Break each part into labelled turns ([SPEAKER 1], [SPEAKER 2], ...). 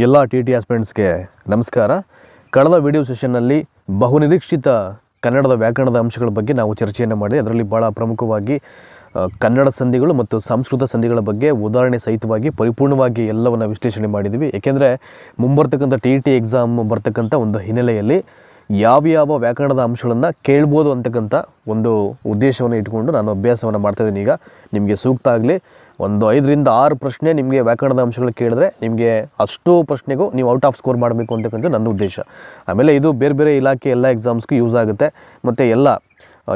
[SPEAKER 1] ಎಲ್ಲ ಟಿ ಆಸ್ಪಿರೆಂಟ್ಸ್ಗೆ ನಮಸ್ಕಾರ. ಕಳೆದ ವಿಡಿಯೋ ಸೆಷನ್ನಲ್ಲಿ ಬಹುನಿರೀಕ್ಷಿತ ಕನ್ನಡದ ವ್ಯಾಕರಣದ ಅಂಶಗಳ ಬಗ್ಗೆ ನಾವು ಚರ್ಚೆಯನ್ನು ಮಾಡಿದೆ. ಅದರಲ್ಲಿ ಭಾಳ ಪ್ರಮುಖವಾಗಿ ಕನ್ನಡ ಸಂಧಿಗಳು ಮತ್ತು ಸಂಸ್ಕೃತ ಸಂಧಿಗಳ ಬಗ್ಗೆ ಉದಾಹರಣೆ ಸಹಿತವಾಗಿ ಪರಿಪೂರ್ಣವಾಗಿ ಎಲ್ಲವನ್ನು ವಿಶ್ಲೇಷಣೆ ಮಾಡಿದ್ವಿ. ಏಕೆಂದರೆ ಮುಂಬರ್ತಕ್ಕಂಥ ಟಿ ಎಕ್ಸಾಮ್ ಬರ್ತಕ್ಕಂಥ ಒಂದು ಹಿನ್ನೆಲೆಯಲ್ಲಿ ಯಾವ ವ್ಯಾಕರಣದ ಅಂಶಗಳನ್ನು ಕೇಳ್ಬೋದು ಅಂತಕ್ಕಂಥ ಒಂದು ಉದ್ದೇಶವನ್ನು ಇಟ್ಕೊಂಡು ನಾನು ಅಭ್ಯಾಸವನ್ನು ಮಾಡ್ತಾಯಿದ್ದೀನಿ. ಈಗ ನಿಮಗೆ ಸೂಕ್ತ ಆಗಲಿ, ಒಂದು 5 ರಿಂದ 6 ಪ್ರಶ್ನೆ ನಿಮಗೆ ವ್ಯಾಕರಣದ ಅಂಶಗಳು ಕೇಳಿದ್ರೆ ನಿಮಗೆ ಅಷ್ಟು ಪ್ರಶ್ನೆಗೂ ನೀವು ಔಟ್ ಆಫ್ ಸ್ಕೋರ್ ಮಾಡಬೇಕು ಅಂತಕ್ಕಂಥ ನನ್ನ ಉದ್ದೇಶ. ಆಮೇಲೆ ಇದು ಬೇರೆ ಇಲಾಖೆ ಎಲ್ಲ ಎಕ್ಸಾಮ್ಸ್ಗೂ ಯೂಸ್ ಆಗುತ್ತೆ. ಮತ್ತು ಎಲ್ಲ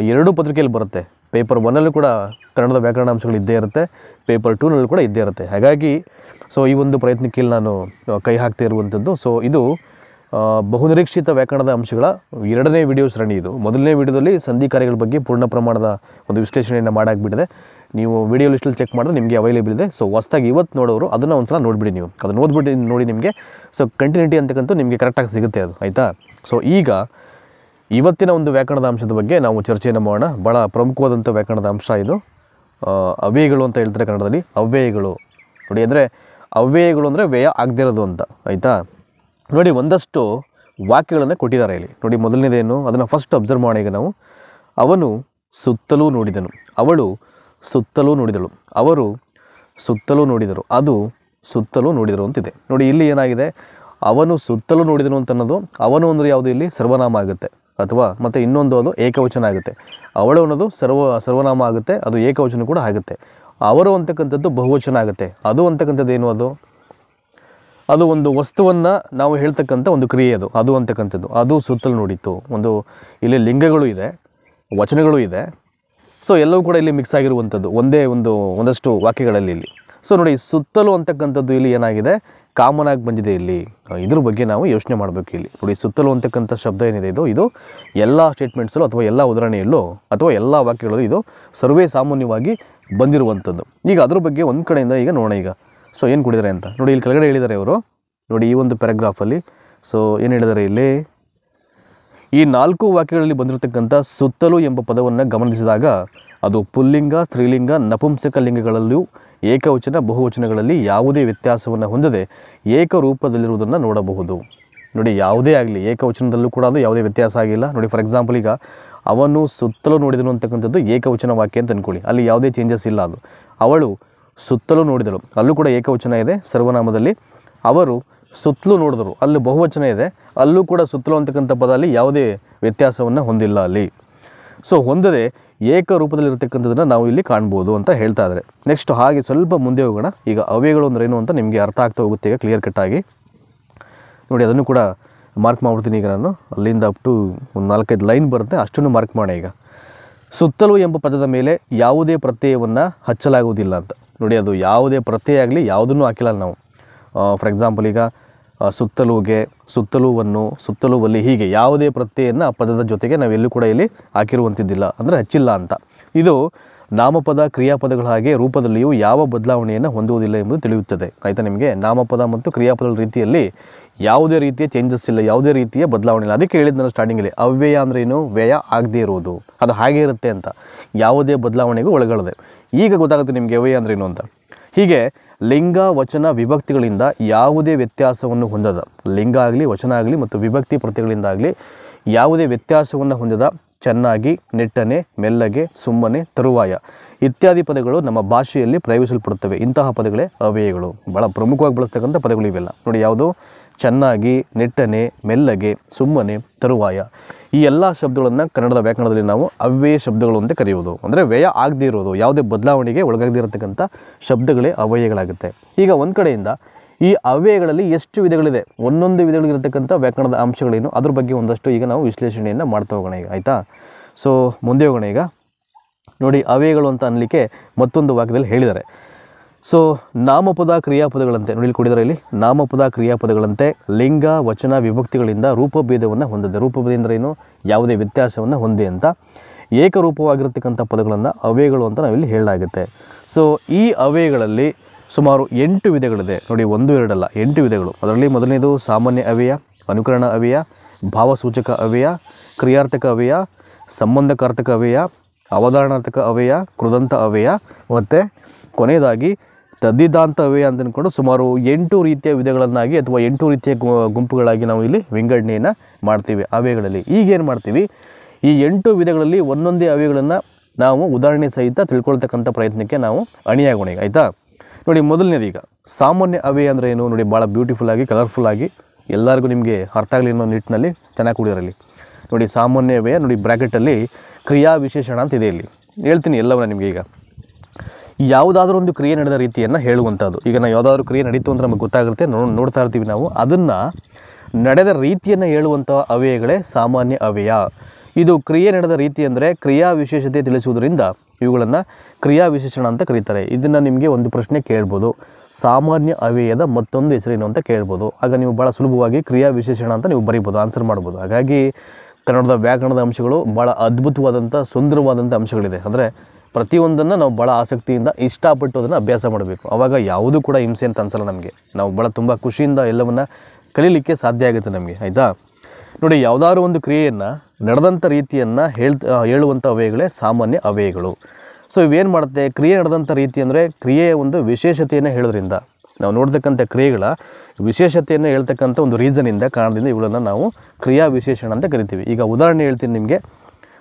[SPEAKER 1] 2 ಪತ್ರಿಕೆಯಲ್ಲಿ ಬರುತ್ತೆ. ಪೇಪರ್ 1ನಲ್ಲೂ ಕೂಡ ಕನ್ನಡದ ವ್ಯಾಕರಣ ಅಂಶಗಳು ಇದ್ದೇ ಇರುತ್ತೆ, ಪೇಪರ್ 2ನಲ್ಲೂ ಕೂಡ ಇದ್ದೇ ಇರುತ್ತೆ. ಹಾಗಾಗಿ ಈ ಒಂದು ಪ್ರಯತ್ನಕ್ಕೆ ನಾನು ಕೈ ಹಾಕ್ತಾ ಇರುವಂಥದ್ದು. ಇದು ಬಹುನಿರೀಕ್ಷಿತ ವ್ಯಾಕರಣದ ಅಂಶಗಳ 2ನೇ ವಿಡಿಯೋ ಸರಣಿ. ಇದು ಮೊದಲನೇ ವಿಡಿಯೋದಲ್ಲಿ ಸಂಧಿ ಕಾರ್ಯಗಳ ಬಗ್ಗೆ ಪೂರ್ಣ ಪ್ರಮಾಣದ ಒಂದು ವಿಶ್ಲೇಷಣೆಯನ್ನು ಮಾಡಾಕ್ಬಿಟ್ಟಿದೆ. ನೀವು ವಿಡಿಯೋ ಲಿಸ್ಟಲ್ಲಿ ಚೆಕ್ ಮಾಡಿದ್ರೆ ನಿಮಗೆ ಅವೈಲೇಬಲ್ ಇದೆ. ಹೊಸದಾಗಿ ಇವತ್ತು ನೋಡೋರು ಅದನ್ನು ಒಂದು ಸಲ ನೋಡಿಬಿಡಿ. ನೀವು ಅದನ್ನು ಓದ್ಬಿಟ್ಟು ನೋಡಿ ನಿಮಗೆ ಕಂಟಿನ್ಯೂಟಿ ಅಂತಕ್ಕಂಥ ನಿಮಗೆ ಕರೆಕ್ಟಾಗಿ ಸಿಗುತ್ತೆ ಅದು, ಆಯಿತಾ? ಈಗ ಇವತ್ತಿನ ಒಂದು ವ್ಯಾಕರಣದ ಅಂಶದ ಬಗ್ಗೆ ನಾವು ಚರ್ಚೆಯನ್ನು ಮಾಡೋಣ. ಭಾಳ ಪ್ರಮುಖವಾದಂಥ ವ್ಯಾಕರಣದ ಅಂಶ ಇದು. ಅವ್ಯಯಗಳು ಅಂತ ಹೇಳ್ತಾರೆ ಕನ್ನಡದಲ್ಲಿ. ಅವ್ಯಯಗಳು ನೋಡಿ, ಅಂದರೆ ಅವ್ಯಯಗಳು ಅಂದರೆ ವ್ಯಯ ಆಗದೇ ಇರೋದು ಅಂತ, ಆಯಿತಾ? ನೋಡಿ, ಒಂದಷ್ಟು ವಾಕ್ಯಗಳನ್ನು ಕೊಟ್ಟಿದ್ದಾರೆ ಇಲ್ಲಿ. ನೋಡಿ, ಮೊದಲನೇದೇನು ಅದನ್ನು ಫಸ್ಟ್ ಅಬ್ಸರ್ವ್ ಮಾಡಿ. ಈಗ ನಾವು ಅವನು ಸುತ್ತಲೂ ನೋಡಿದನು, ಅವಳು ಸುತ್ತಲೂ ನೋಡಿದಳು, ಅವರು ಸುತ್ತಲೂ ನೋಡಿದರು, ಅದು ಸುತ್ತಲೂ ನೋಡಿದರು ಅಂತಿದೆ. ನೋಡಿ, ಇಲ್ಲಿ ಏನಾಗಿದೆ, ಅವನು ಸುತ್ತಲೂ ನೋಡಿದನು ಅಂತ ಅನ್ನೋದು ಅವನು ಅಂದರೆ ಯಾವುದು ಇಲ್ಲಿ ಸರ್ವನಾಮ ಆಗುತ್ತೆ, ಅಥವಾ ಮತ್ತು ಇನ್ನೊಂದು ಅದು ಏಕವಚನ ಆಗುತ್ತೆ. ಅವಳು ಅನ್ನೋದು ಸರ್ವನಾಮ ಆಗುತ್ತೆ, ಅದು ಏಕವಚನ ಕೂಡ ಆಗುತ್ತೆ. ಅವರು ಅಂತಕ್ಕಂಥದ್ದು ಬಹುವಚನ ಆಗುತ್ತೆ. ಅದು ಅಂತಕ್ಕಂಥದ್ದು ಏನು, ಅದು ಒಂದು ವಸ್ತುವನ್ನು ನಾವು ಹೇಳ್ತಕ್ಕಂಥ ಒಂದು ಕ್ರಿಯೆ. ಅದು ಅಂತಕ್ಕಂಥದ್ದು ಅದು ಸುತ್ತಲೂ ನೋಡಿತ್ತು. ಒಂದು ಇಲ್ಲಿ ಲಿಂಗಗಳು ಇದೆ, ವಚನಗಳು ಇದೆ. ಎಲ್ಲವೂ ಕೂಡ ಇಲ್ಲಿ ಮಿಕ್ಸ್ ಆಗಿರುವಂಥದ್ದು ಒಂದಷ್ಟು ವಾಕ್ಯಗಳಲ್ಲಿ ಇಲ್ಲಿ. ನೋಡಿ, ಸುತ್ತಲೂ ಅಂತಕ್ಕಂಥದ್ದು ಇಲ್ಲಿ ಏನಾಗಿದೆ, ಕಾಮನ್ ಆಗಿ ಬಂದಿದೆ ಇಲ್ಲಿ. ಇದ್ರ ಬಗ್ಗೆ ನಾವು ಯೋಚನೆ ಮಾಡಬೇಕು ಇಲ್ಲಿ. ನೋಡಿ, ಸುತ್ತಲೂ ಅಂತಕ್ಕಂಥ ಶಬ್ದ ಏನಿದೆ ಇದು ಎಲ್ಲ ಸ್ಟೇಟ್ಮೆಂಟ್ಸಲ್ಲೂ ಅಥವಾ ಎಲ್ಲ ಉದಾಹರಣೆಯಲ್ಲೂ ಅಥವಾ ಎಲ್ಲ ವಾಕ್ಯಗಳಲ್ಲೂ ಇದು ಸರ್ವೇ ಸಾಮಾನ್ಯವಾಗಿ ಬಂದಿರುವಂಥದ್ದು. ಈಗ ಅದ್ರ ಬಗ್ಗೆ ಒಂದು ಕಡೆಯಿಂದ ಈಗ ನೋಡೋಣ. ಈಗ ಏನು ಕೊಡಿದ್ದಾರೆ ಅಂತ ನೋಡಿ, ಇಲ್ಲಿ ಕೆಳಗಡೆ ಹೇಳಿದ್ದಾರೆ ಅವರು. ನೋಡಿ, ಈ ಒಂದು ಪ್ಯಾರಾಗ್ರಾಫಲ್ಲಿ ಏನು ಹೇಳಿದ್ದಾರೆ ಇಲ್ಲಿ, ಈ 4 ವಾಕ್ಯಗಳಲ್ಲಿ ಬಂದಿರತಕ್ಕಂಥ ಸುತ್ತಲೂ ಎಂಬ ಪದವನ್ನು ಗಮನಿಸಿದಾಗ ಅದು ಪುಲ್ಲಿಂಗ, ಸ್ತ್ರೀಲಿಂಗ, ನಪುಂಸಕ ಲಿಂಗಗಳಲ್ಲೂ ಏಕವಚನ ಬಹುವಚನಗಳಲ್ಲಿ ಯಾವುದೇ ವ್ಯತ್ಯಾಸವನ್ನು ಹೊಂದದೆ ಏಕರೂಪದಲ್ಲಿರುವುದನ್ನು ನೋಡಬಹುದು. ನೋಡಿ, ಯಾವುದೇ ಆಗಲಿ ಏಕವಚನದಲ್ಲೂ ಕೂಡ ಅದು ಯಾವುದೇ ವ್ಯತ್ಯಾಸ ಆಗಿಲ್ಲ. ನೋಡಿ, ಫಾರ್ ಎಕ್ಸಾಂಪಲ್ ಈಗ ಅವನು ಸುತ್ತಲೂ ನೋಡಿದನು ಅಂತಕ್ಕಂಥದ್ದು ಏಕವಚನ ವಾಕ್ಯ ಅಂತ ಅಂದ್ಕೊಳ್ಳಿ, ಅಲ್ಲಿ ಯಾವುದೇ ಚೇಂಜಸ್ ಇಲ್ಲ. ಅದು ಅವಳು ಸುತ್ತಲೂ ನೋಡಿದಳು, ಅಲ್ಲೂ ಕೂಡ ಏಕವಚನ ಇದೆ ಸರ್ವನಾಮದಲ್ಲಿ. ಅವರು ಸುತ್ತಲೂ ನೋಡಿದರು, ಅಲ್ಲಿ ಬಹುವಚನ ಇದೆ, ಅಲ್ಲೂ ಕೂಡ ಸುತ್ತಲೂ ಅಂತಕ್ಕಂಥ ಪದ ಅಲ್ಲಿ ಯಾವುದೇ ವ್ಯತ್ಯಾಸವನ್ನು ಹೊಂದಿಲ್ಲ ಅಲ್ಲಿ. ಹೊಂದದೆ ಏಕರೂಪದಲ್ಲಿರ್ತಕ್ಕಂಥದ್ದನ್ನು ನಾವು ಇಲ್ಲಿ ಕಾಣ್ಬೋದು ಅಂತ ಹೇಳ್ತಾ ಇದ್ದಾರೆ. ನೆಕ್ಸ್ಟ್ ಹಾಗೆ ಸ್ವಲ್ಪ ಮುಂದೆ ಹೋಗೋಣ. ಈಗ ಅವ್ಯಯಗಳು ಅಂದ್ರೆ ಏನು ಅಂತ ನಿಮಗೆ ಅರ್ಥ ಆಗ್ತಾ ಹೋಗುತ್ತೆ ಈಗ ಕ್ಲಿಯರ್ ಕಟ್ಟಾಗಿ. ನೋಡಿ, ಅದನ್ನು ಕೂಡ ಮಾರ್ಕ್ ಮಾಡ್ಬಿಡ್ತೀನಿ. ಈಗ ನಾನು ಅಲ್ಲಿಂದ ಅಪ್ ಟು ಒಂದು 4-5 ಲೈನ್ ಬರುತ್ತೆ, ಅಷ್ಟನ್ನು ಮಾರ್ಕ್ ಮಾಡಿ. ಈಗ ಸುತ್ತಲೂ ಎಂಬ ಪದದ ಮೇಲೆ ಯಾವುದೇ ಪ್ರತ್ಯಯವನ್ನು ಹಚ್ಚಲಾಗುವುದಿಲ್ಲ ಅಂತ. ನೋಡಿ, ಅದು ಯಾವುದೇ ಪ್ರತ್ಯಯ ಆಗಲಿ ಯಾವುದನ್ನು ಹಾಕಿಲ್ಲ ನಾವು. ಫಾರ್ ಎಕ್ಸಾಂಪಲ್ ಈಗ ಸುತ್ತಲೂಗೆ, ಸುತ್ತಲೂವನ್ನು, ಸುತ್ತಲೂವಲ್ಲಿ, ಹೀಗೆ ಯಾವುದೇ ಪ್ರತ್ಯಯನ್ನು ಆ ಪದದ ಜೊತೆಗೆ ನಾವೆಲ್ಲೂ ಕೂಡ ಇಲ್ಲಿ ಹಾಕಿರುವಂಥದ್ದಿಲ್ಲ, ಅಂದರೆ ಹಚ್ಚಿಲ್ಲ ಅಂತ. ಇದು ನಾಮಪದ ಕ್ರಿಯಾಪದಗಳ ಹಾಗೆ ರೂಪದಲ್ಲಿಯೂ ಯಾವ ಬದಲಾವಣೆಯನ್ನು ಹೊಂದುವುದಿಲ್ಲ ಎಂಬುದು ತಿಳಿಯುತ್ತದೆ, ಆಯಿತಾ? ನಿಮಗೆ ನಾಮಪದ ಮತ್ತು ಕ್ರಿಯಾಪದಗಳ ರೀತಿಯಲ್ಲಿ ಯಾವುದೇ ರೀತಿಯ ಚೇಂಜಸ್ ಇಲ್ಲ, ಯಾವುದೇ ರೀತಿಯ ಬದಲಾವಣೆ ಇಲ್ಲ. ಅದಕ್ಕೆ ಹೇಳಿದ್ದು ನಾನು ಸ್ಟಾರ್ಟಿಂಗಲ್ಲಿ, ಅವ್ಯಯ ಅಂದರೆ ಏನು, ವ್ಯಯ ಆಗದೇ ಇರೋದು, ಅದು ಹಾಗೇ ಇರುತ್ತೆ ಅಂತ, ಯಾವುದೇ ಬದಲಾವಣೆಗೂ ಒಳಗಡೆ. ಈಗ ಗೊತ್ತಾಗುತ್ತೆ ನಿಮಗೆ ಅವ್ಯಯ ಅಂದ್ರೆ ಏನು ಅಂತ. ಹೀಗೆ ಲಿಂಗ, ವಚನ, ವಿಭಕ್ತಿಗಳಿಂದ ಯಾವುದೇ ವ್ಯತ್ಯಾಸವನ್ನು ಹೊಂದದ, ಲಿಂಗ ಆಗಲಿ, ವಚನ ಆಗಲಿ ಮತ್ತು ವಿಭಕ್ತಿ ಪ್ರತ್ಯಯಗಳಿಂದಾಗಲಿ ಯಾವುದೇ ವ್ಯತ್ಯಾಸವನ್ನು ಹೊಂದದ ಚೆನ್ನಾಗಿ, ನೆಟ್ಟನೆ, ಮೆಲ್ಲಗೆ, ಸುಮ್ಮನೆ, ತರುವಾಯ ಇತ್ಯಾದಿ ಪದಗಳು ನಮ್ಮ ಭಾಷೆಯಲ್ಲಿ ಪ್ರಯೋಗಿಸಲ್ಪಡುತ್ತವೆ. ಇಂತಹ ಪದಗಳೇ ಅವ್ಯಯಗಳು. ಭಾಳ ಪ್ರಮುಖವಾಗಿ ಬಳಸ್ತಕ್ಕಂಥ ಪದಗಳು ಇವೆಲ್ಲ. ನೋಡಿ, ಯಾವುದು, ಚೆನ್ನಾಗಿ, ನೆಟ್ಟನೆ, ಮೆಲ್ಲಗೆ, ಸುಮ್ಮನೆ, ತರುವಾಯ, ಈ ಎಲ್ಲ ಶಬ್ದಗಳನ್ನು ಕನ್ನಡದ ವ್ಯಾಕರಣದಲ್ಲಿ ನಾವು ಅವ್ಯಯ ಶಬ್ದಗಳು ಅಂತ ಕರೆಯುವುದು. ಅಂದರೆ ವ್ಯಯ ಆಗದೇ ಇರೋದು, ಯಾವುದೇ ಬದಲಾವಣೆಗೆ ಒಳಗಾಗದೇ ಇರತಕ್ಕಂಥ ಶಬ್ದಗಳೇ ಅವ್ಯಯಗಳಾಗುತ್ತೆ. ಈಗ ಒಂದು ಕಡೆಯಿಂದ ಈ ಅವ್ಯಯಗಳಲ್ಲಿ ಎಷ್ಟು ವಿಧಗಳಿದೆ, ಒಂದೊಂದು ವಿಧಗಳಿಗಿರತಕ್ಕಂಥ ವ್ಯಾಕರಣದ ಅಂಶಗಳೇನು, ಅದ್ರ ಬಗ್ಗೆ ಒಂದಷ್ಟು ಈಗ ನಾವು ವಿಶ್ಲೇಷಣೆಯನ್ನು ಮಾಡ್ತಾ ಹೋಗೋಣ ಈಗ, ಆಯಿತಾ? ಮುಂದೆ ಹೋಗೋಣ. ಈಗ ನೋಡಿ, ಅವ್ಯಯಗಳು ಅಂತ ಅನ್ನಲಿಕ್ಕೆ ಮತ್ತೊಂದು ವಾಕ್ಯದಲ್ಲಿ ಹೇಳಿದ್ದಾರೆ. ನಾಮಪದ ಕ್ರಿಯಾಪದಗಳಂತೆ, ನೋಡಿ ಇಲ್ಲಿ ಕೊಡಿದ್ದಾರೆ ಇಲ್ಲಿ, ನಾಮಪದ ಕ್ರಿಯಾಪದಗಳಂತೆ ಲಿಂಗ, ವಚನ, ವಿಭಕ್ತಿಗಳಿಂದ ರೂಪಭೇದವನ್ನು ಹೊಂದಿದೆ. ರೂಪಭೇದ ಅಂದರೆ ಏನು, ಯಾವುದೇ ವ್ಯತ್ಯಾಸವನ್ನು ಹೊಂದಿ ಅಂತ. ಏಕರೂಪವಾಗಿರತಕ್ಕಂಥ ಪದಗಳನ್ನು ಅವ್ಯಯಗಳು ಅಂತ ನಾವಿಲ್ಲಿ ಹೇಳಲಾಗುತ್ತೆ. ಈ ಅವ್ಯಯಗಳಲ್ಲಿ ಸುಮಾರು 8 ವಿಧಗಳಿದೆ. ನೋಡಿ, 1, 2 ಅಲ್ಲ, 8 ವಿಧಗಳು. ಅದರಲ್ಲಿ ಮೊದಲನೇದು ಸಾಮಾನ್ಯ ಅವ್ಯಯ, ಅನುಕರಣ ಅವ್ಯಯ, ಭಾವಸೂಚಕ ಅವ್ಯಯ, ಕ್ರಿಯಾರ್ಥಕ ಅವ್ಯಯ, ಸಂಬಂಧಕಾರ್ಥಕ ಅವ್ಯಯ, ಅವಧಾರಣಾರ್ಥಕ ಅವ್ಯಯ, ಕೃದಂತ ಅವ್ಯಯ, ಮತ್ತು ಕೊನೆಯದಾಗಿ ತದ್ದಿದಾಂತ ಅವ್ಯಯ ಅಂತ ಅಂದ್ಕೊಂಡು ಸುಮಾರು 8 ರೀತಿಯ ವಿಧಗಳನ್ನಾಗಿ ಅಥವಾ 8 ರೀತಿಯ ಗುಂಪುಗಳಾಗಿ ನಾವು ಇಲ್ಲಿ ವಿಂಗಡಣೆಯನ್ನು ಮಾಡ್ತೀವಿ ಅವ್ಯಯಗಳಲ್ಲಿ. ಈಗೇನು ಮಾಡ್ತೀವಿ, ಈ 8 ವಿಧಗಳಲ್ಲಿ ಒಂದೊಂದೇ ಅವ್ಯಯಗಳನ್ನು ನಾವು ಉದಾಹರಣೆ ಸಹಿತ ತಿಳ್ಕೊಳ್ತಕ್ಕಂಥ ಪ್ರಯತ್ನಕ್ಕೆ ನಾವು ಅಣಿಯಾಗೋಣ ಈಗ, ಆಯಿತಾ. ನೋಡಿ, ಮೊದಲನೇದು ಈಗ ಸಾಮಾನ್ಯ ಅವ್ಯಯ ಅಂದರೆ ಏನು ನೋಡಿ, ಭಾಳ ಬ್ಯೂಟಿಫುಲ್ಲಾಗಿ ಕಲರ್ಫುಲ್ಲಾಗಿ ಎಲ್ಲರಿಗೂ ನಿಮಗೆ ಅರ್ಥ ಆಗಲಿ ಅನ್ನೋ ನಿಟ್ಟಿನಲ್ಲಿ ಚೆನ್ನಾಗಿ ಕೂಡಿರಲಿ. ನೋಡಿ, ಸಾಮಾನ್ಯ ಅವ್ಯಯ ನೋಡಿ, ಬ್ರ್ಯಾಕೆಟಲ್ಲಿ ಕ್ರಿಯಾ ವಿಶೇಷಣ ಅಂತ ಇದೆ. ಇಲ್ಲಿ ಹೇಳ್ತೀನಿ ಎಲ್ಲವನ್ನ ನಿಮಗೆ. ಈಗ ಯಾವುದಾದ್ರೂ ಒಂದು ಕ್ರಿಯೆ ನಡೆದ ರೀತಿಯನ್ನು ಹೇಳುವಂಥದ್ದು. ಈಗ ನಾವು ಯಾವುದಾದ್ರೂ ಕ್ರಿಯೆ ನಡೀತು ಅಂದರೆ ನಮಗೆ ಗೊತ್ತಾಗುತ್ತೆ, ನೋಡ್ತಾ ಇರ್ತೀವಿ ನಾವು. ಅದನ್ನು ನಡೆದ ರೀತಿಯನ್ನು ಹೇಳುವಂಥ ಅವ್ಯಯಗಳೇ ಸಾಮಾನ್ಯ ಅವ್ಯಯ. ಇದು ಕ್ರಿಯೆ ನಡೆದ ರೀತಿ ಅಂದರೆ ಕ್ರಿಯಾ ವಿಶೇಷತೆ ತಿಳಿಸುವುದರಿಂದ ಇವುಗಳನ್ನು ಕ್ರಿಯಾ ವಿಶೇಷಣ ಅಂತ ಕರೀತಾರೆ. ಇದನ್ನು ನಿಮಗೆ ಒಂದು ಪ್ರಶ್ನೆ ಕೇಳ್ಬೋದು, ಸಾಮಾನ್ಯ ಅವ್ಯಯದ ಮತ್ತೊಂದು ಹೆಸರೇನು ಅಂತ ಕೇಳ್ಬೋದು. ಆಗ ನೀವು ಭಾಳ ಸುಲಭವಾಗಿ ಕ್ರಿಯಾ ವಿಶೇಷಣ ಅಂತ ನೀವು ಬರೀಬೋದು, ಆನ್ಸರ್ ಮಾಡ್ಬೋದು. ಹಾಗಾಗಿ ಕನ್ನಡದ ವ್ಯಾಕರಣದ ಅಂಶಗಳು ಭಾಳ ಅದ್ಭುತವಾದಂಥ ಸುಂದರವಾದಂಥ ಅಂಶಗಳಿದೆ. ಅಂದರೆ ಪ್ರತಿಯೊಂದನ್ನು ನಾವು ಭಾಳ ಆಸಕ್ತಿಯಿಂದ ಇಷ್ಟಪಟ್ಟು ಅದನ್ನು ಅಭ್ಯಾಸ ಮಾಡಬೇಕು. ಆವಾಗ ಯಾವುದೂ ಕೂಡ ಹಿಂಸೆ ಅಂತ ಅನ್ಸಲ್ಲ ನಮಗೆ. ನಾವು ಭಾಳ ತುಂಬ ಖುಷಿಯಿಂದ ಎಲ್ಲವನ್ನು ಕಲೀಲಿಕ್ಕೆ ಸಾಧ್ಯ ಆಗುತ್ತೆ ನಮಗೆ, ಆಯಿತಾ. ನೋಡಿ, ಯಾವುದಾದ್ರೂ ಒಂದು ಕ್ರಿಯೆಯನ್ನು ನಡೆದಂಥ ರೀತಿಯನ್ನು ಹೇಳುವಂಥ ಅವ್ಯಯಗಳೇ ಸಾಮಾನ್ಯ ಅವ್ಯಯಗಳು. ಸೊ ಇವೇನು ಮಾಡುತ್ತೆ, ಕ್ರಿಯೆ ನಡೆದಂಥ ರೀತಿ ಅಂದರೆ ಕ್ರಿಯೆಯ ಒಂದು ವಿಶೇಷತೆಯನ್ನು ಹೇಳೋದ್ರಿಂದ, ನಾವು ನೋಡ್ತಕ್ಕಂಥ ಕ್ರಿಯೆಗಳ ವಿಶೇಷತೆಯನ್ನು ಹೇಳ್ತಕ್ಕಂಥ ಒಂದು ರೀಸನಿಂದ, ಕಾರಣದಿಂದ ಇವುಗಳನ್ನು ನಾವು ಕ್ರಿಯಾ ವಿಶೇಷಣ ಅಂತ ಕರಿತೀವಿ. ಈಗ ಉದಾಹರಣೆ ಹೇಳ್ತೀನಿ ನಿಮಗೆ.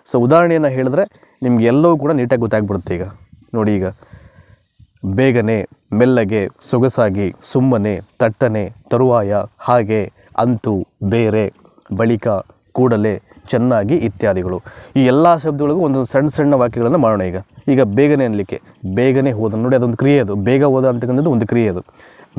[SPEAKER 1] ಸೊ ಉದಾಹರಣೆಯನ್ನು ಹೇಳಿದ್ರೆ ನಿಮ್ಗೆ ಎಲ್ಲವೂ ಕೂಡ ನೀಟಾಗಿ ಗೊತ್ತಾಗ್ಬಿಡುತ್ತೆ. ಈಗ ನೋಡಿ, ಈಗ ಬೇಗನೆ, ಮೆಲ್ಲಗೆ, ಸೊಗಸಾಗಿ, ಸುಮ್ಮನೆ, ತಟ್ಟನೆ, ತರುವಾಯ, ಹಾಗೆ, ಅಂತೂ, ಬೇರೆ, ಬಳಿಕ, ಕೂಡಲೇ, ಚೆನ್ನಾಗಿ ಇತ್ಯಾದಿಗಳು. ಈ ಎಲ್ಲ ಶಬ್ದಗಳಿಗೂ ಒಂದು ಸಣ್ಣ ಸಣ್ಣ ವಾಕ್ಯಗಳನ್ನು ಮಾಡೋಣ. ಈಗ ಬೇಗನೆ ಅನ್ನಲಿಕ್ಕೆ, ಬೇಗನೆ ಹೋದ ನೋಡಿ, ಅದೊಂದು ಕ್ರಿಯೆ. ಅದು ಬೇಗ ಹೋದ ಅಂತಕ್ಕಂಥದ್ದು ಒಂದು ಕ್ರಿಯೆ. ಅದು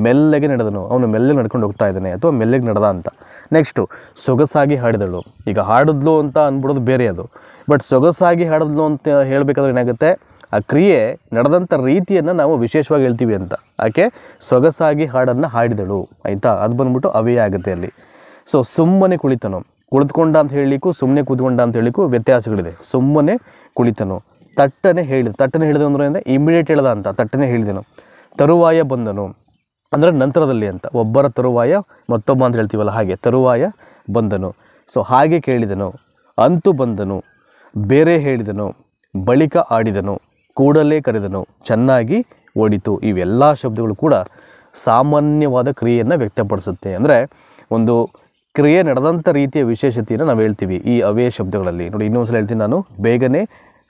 [SPEAKER 1] ಮೆಲ್ಲಗೆ ನಡೆದನು, ಅವನು ಮೆಲ್ಲಗೆ ನಡ್ಕೊಂಡು ಹೋಗ್ತಾ ಇದ್ದಾನೆ ಅಥವಾ ಮೆಲ್ಲಗೆ ನಡೆದ ಅಂತ. ನೆಕ್ಸ್ಟು ಸೊಗಸಾಗಿ ಹಾಡಿದಳು. ಈಗ ಹಾಡಿದ್ಲು ಅಂತ ಅಂದ್ಬಿಡೋದು ಬೇರೆ ಅದು. ಬಟ್ ಸೊಗಸಾಗಿ ಹಾಡಿದ್ಲು ಅಂತ ಹೇಳಬೇಕಾದ್ರೆ ಏನಾಗುತ್ತೆ, ಆ ಕ್ರಿಯೆ ನಡೆದಂಥ ರೀತಿಯನ್ನು ನಾವು ವಿಶೇಷವಾಗಿ ಹೇಳ್ತೀವಿ ಅಂತ. ಆಕೆ ಸೊಗಸಾಗಿ ಹಾಡನ್ನು ಹಾಡಿದಳು, ಆಯಿತಾ. ಅದು ಬಂದ್ಬಿಟ್ಟು ಅವ್ಯಯ ಆಗುತ್ತೆ ಅಲ್ಲಿ. ಸೊ ಸುಮ್ಮನೆ ಕುಳಿತನು, ಕುಳಿತುಕೊಂಡ ಅಂತ ಹೇಳಲಿಕ್ಕೂ ಸುಮ್ಮನೆ ಕೂತ್ಕೊಂಡ ಅಂತ ಹೇಳಲಿಕ್ಕೂ ವ್ಯತ್ಯಾಸಗಳಿದೆ. ಸುಮ್ಮನೆ ಕುಳಿತನು. ತಟ್ಟನೆ ಹೇಳಿದ ಅಂದರೆ ಇಮಿಡಿಯೇಟ್ ಹೇಳ್ದ ಅಂತ, ತಟ್ಟನೆ ಹೇಳಿದನು. ತರುವಾಯ ಬಂದನು ಅಂದರೆ ನಂತರದಲ್ಲಿ ಅಂತ. ಒಬ್ಬರ ತರುವಾಯ ಮತ್ತೊಬ್ಬ ಅಂತ ಹೇಳ್ತೀವಲ್ಲ, ಹಾಗೆ ತರುವಾಯ ಬಂದನು. ಸೊ ಹಾಗೆ ಕೇಳಿದನು, ಅಂತೂ ಬಂದನು, ಬೇರೆ ಹೇಳಿದನು, ಬಳಿಕ ಆಡಿದನು, ಕೂಡಲೇ ಕರೆದನು, ಚೆನ್ನಾಗಿ ಓಡಿತು. ಇವೆಲ್ಲ ಶಬ್ದಗಳು ಕೂಡ ಸಾಮಾನ್ಯವಾದ ಕ್ರಿಯೆಯನ್ನು ವ್ಯಕ್ತಪಡಿಸುತ್ತೆ. ಅಂದರೆ ಒಂದು ಕ್ರಿಯೆ ನಡೆದಂಥ ರೀತಿಯ ವಿಶೇಷತೆಯನ್ನು ನಾವು ಹೇಳ್ತೀವಿ ಈ ಅವ್ಯಯ ಶಬ್ದಗಳಲ್ಲಿ. ನೋಡಿ, ಇನ್ನೊಂದು ಸಲ ಹೇಳ್ತೀನಿ ನಾನು. ಬೇಗನೆ,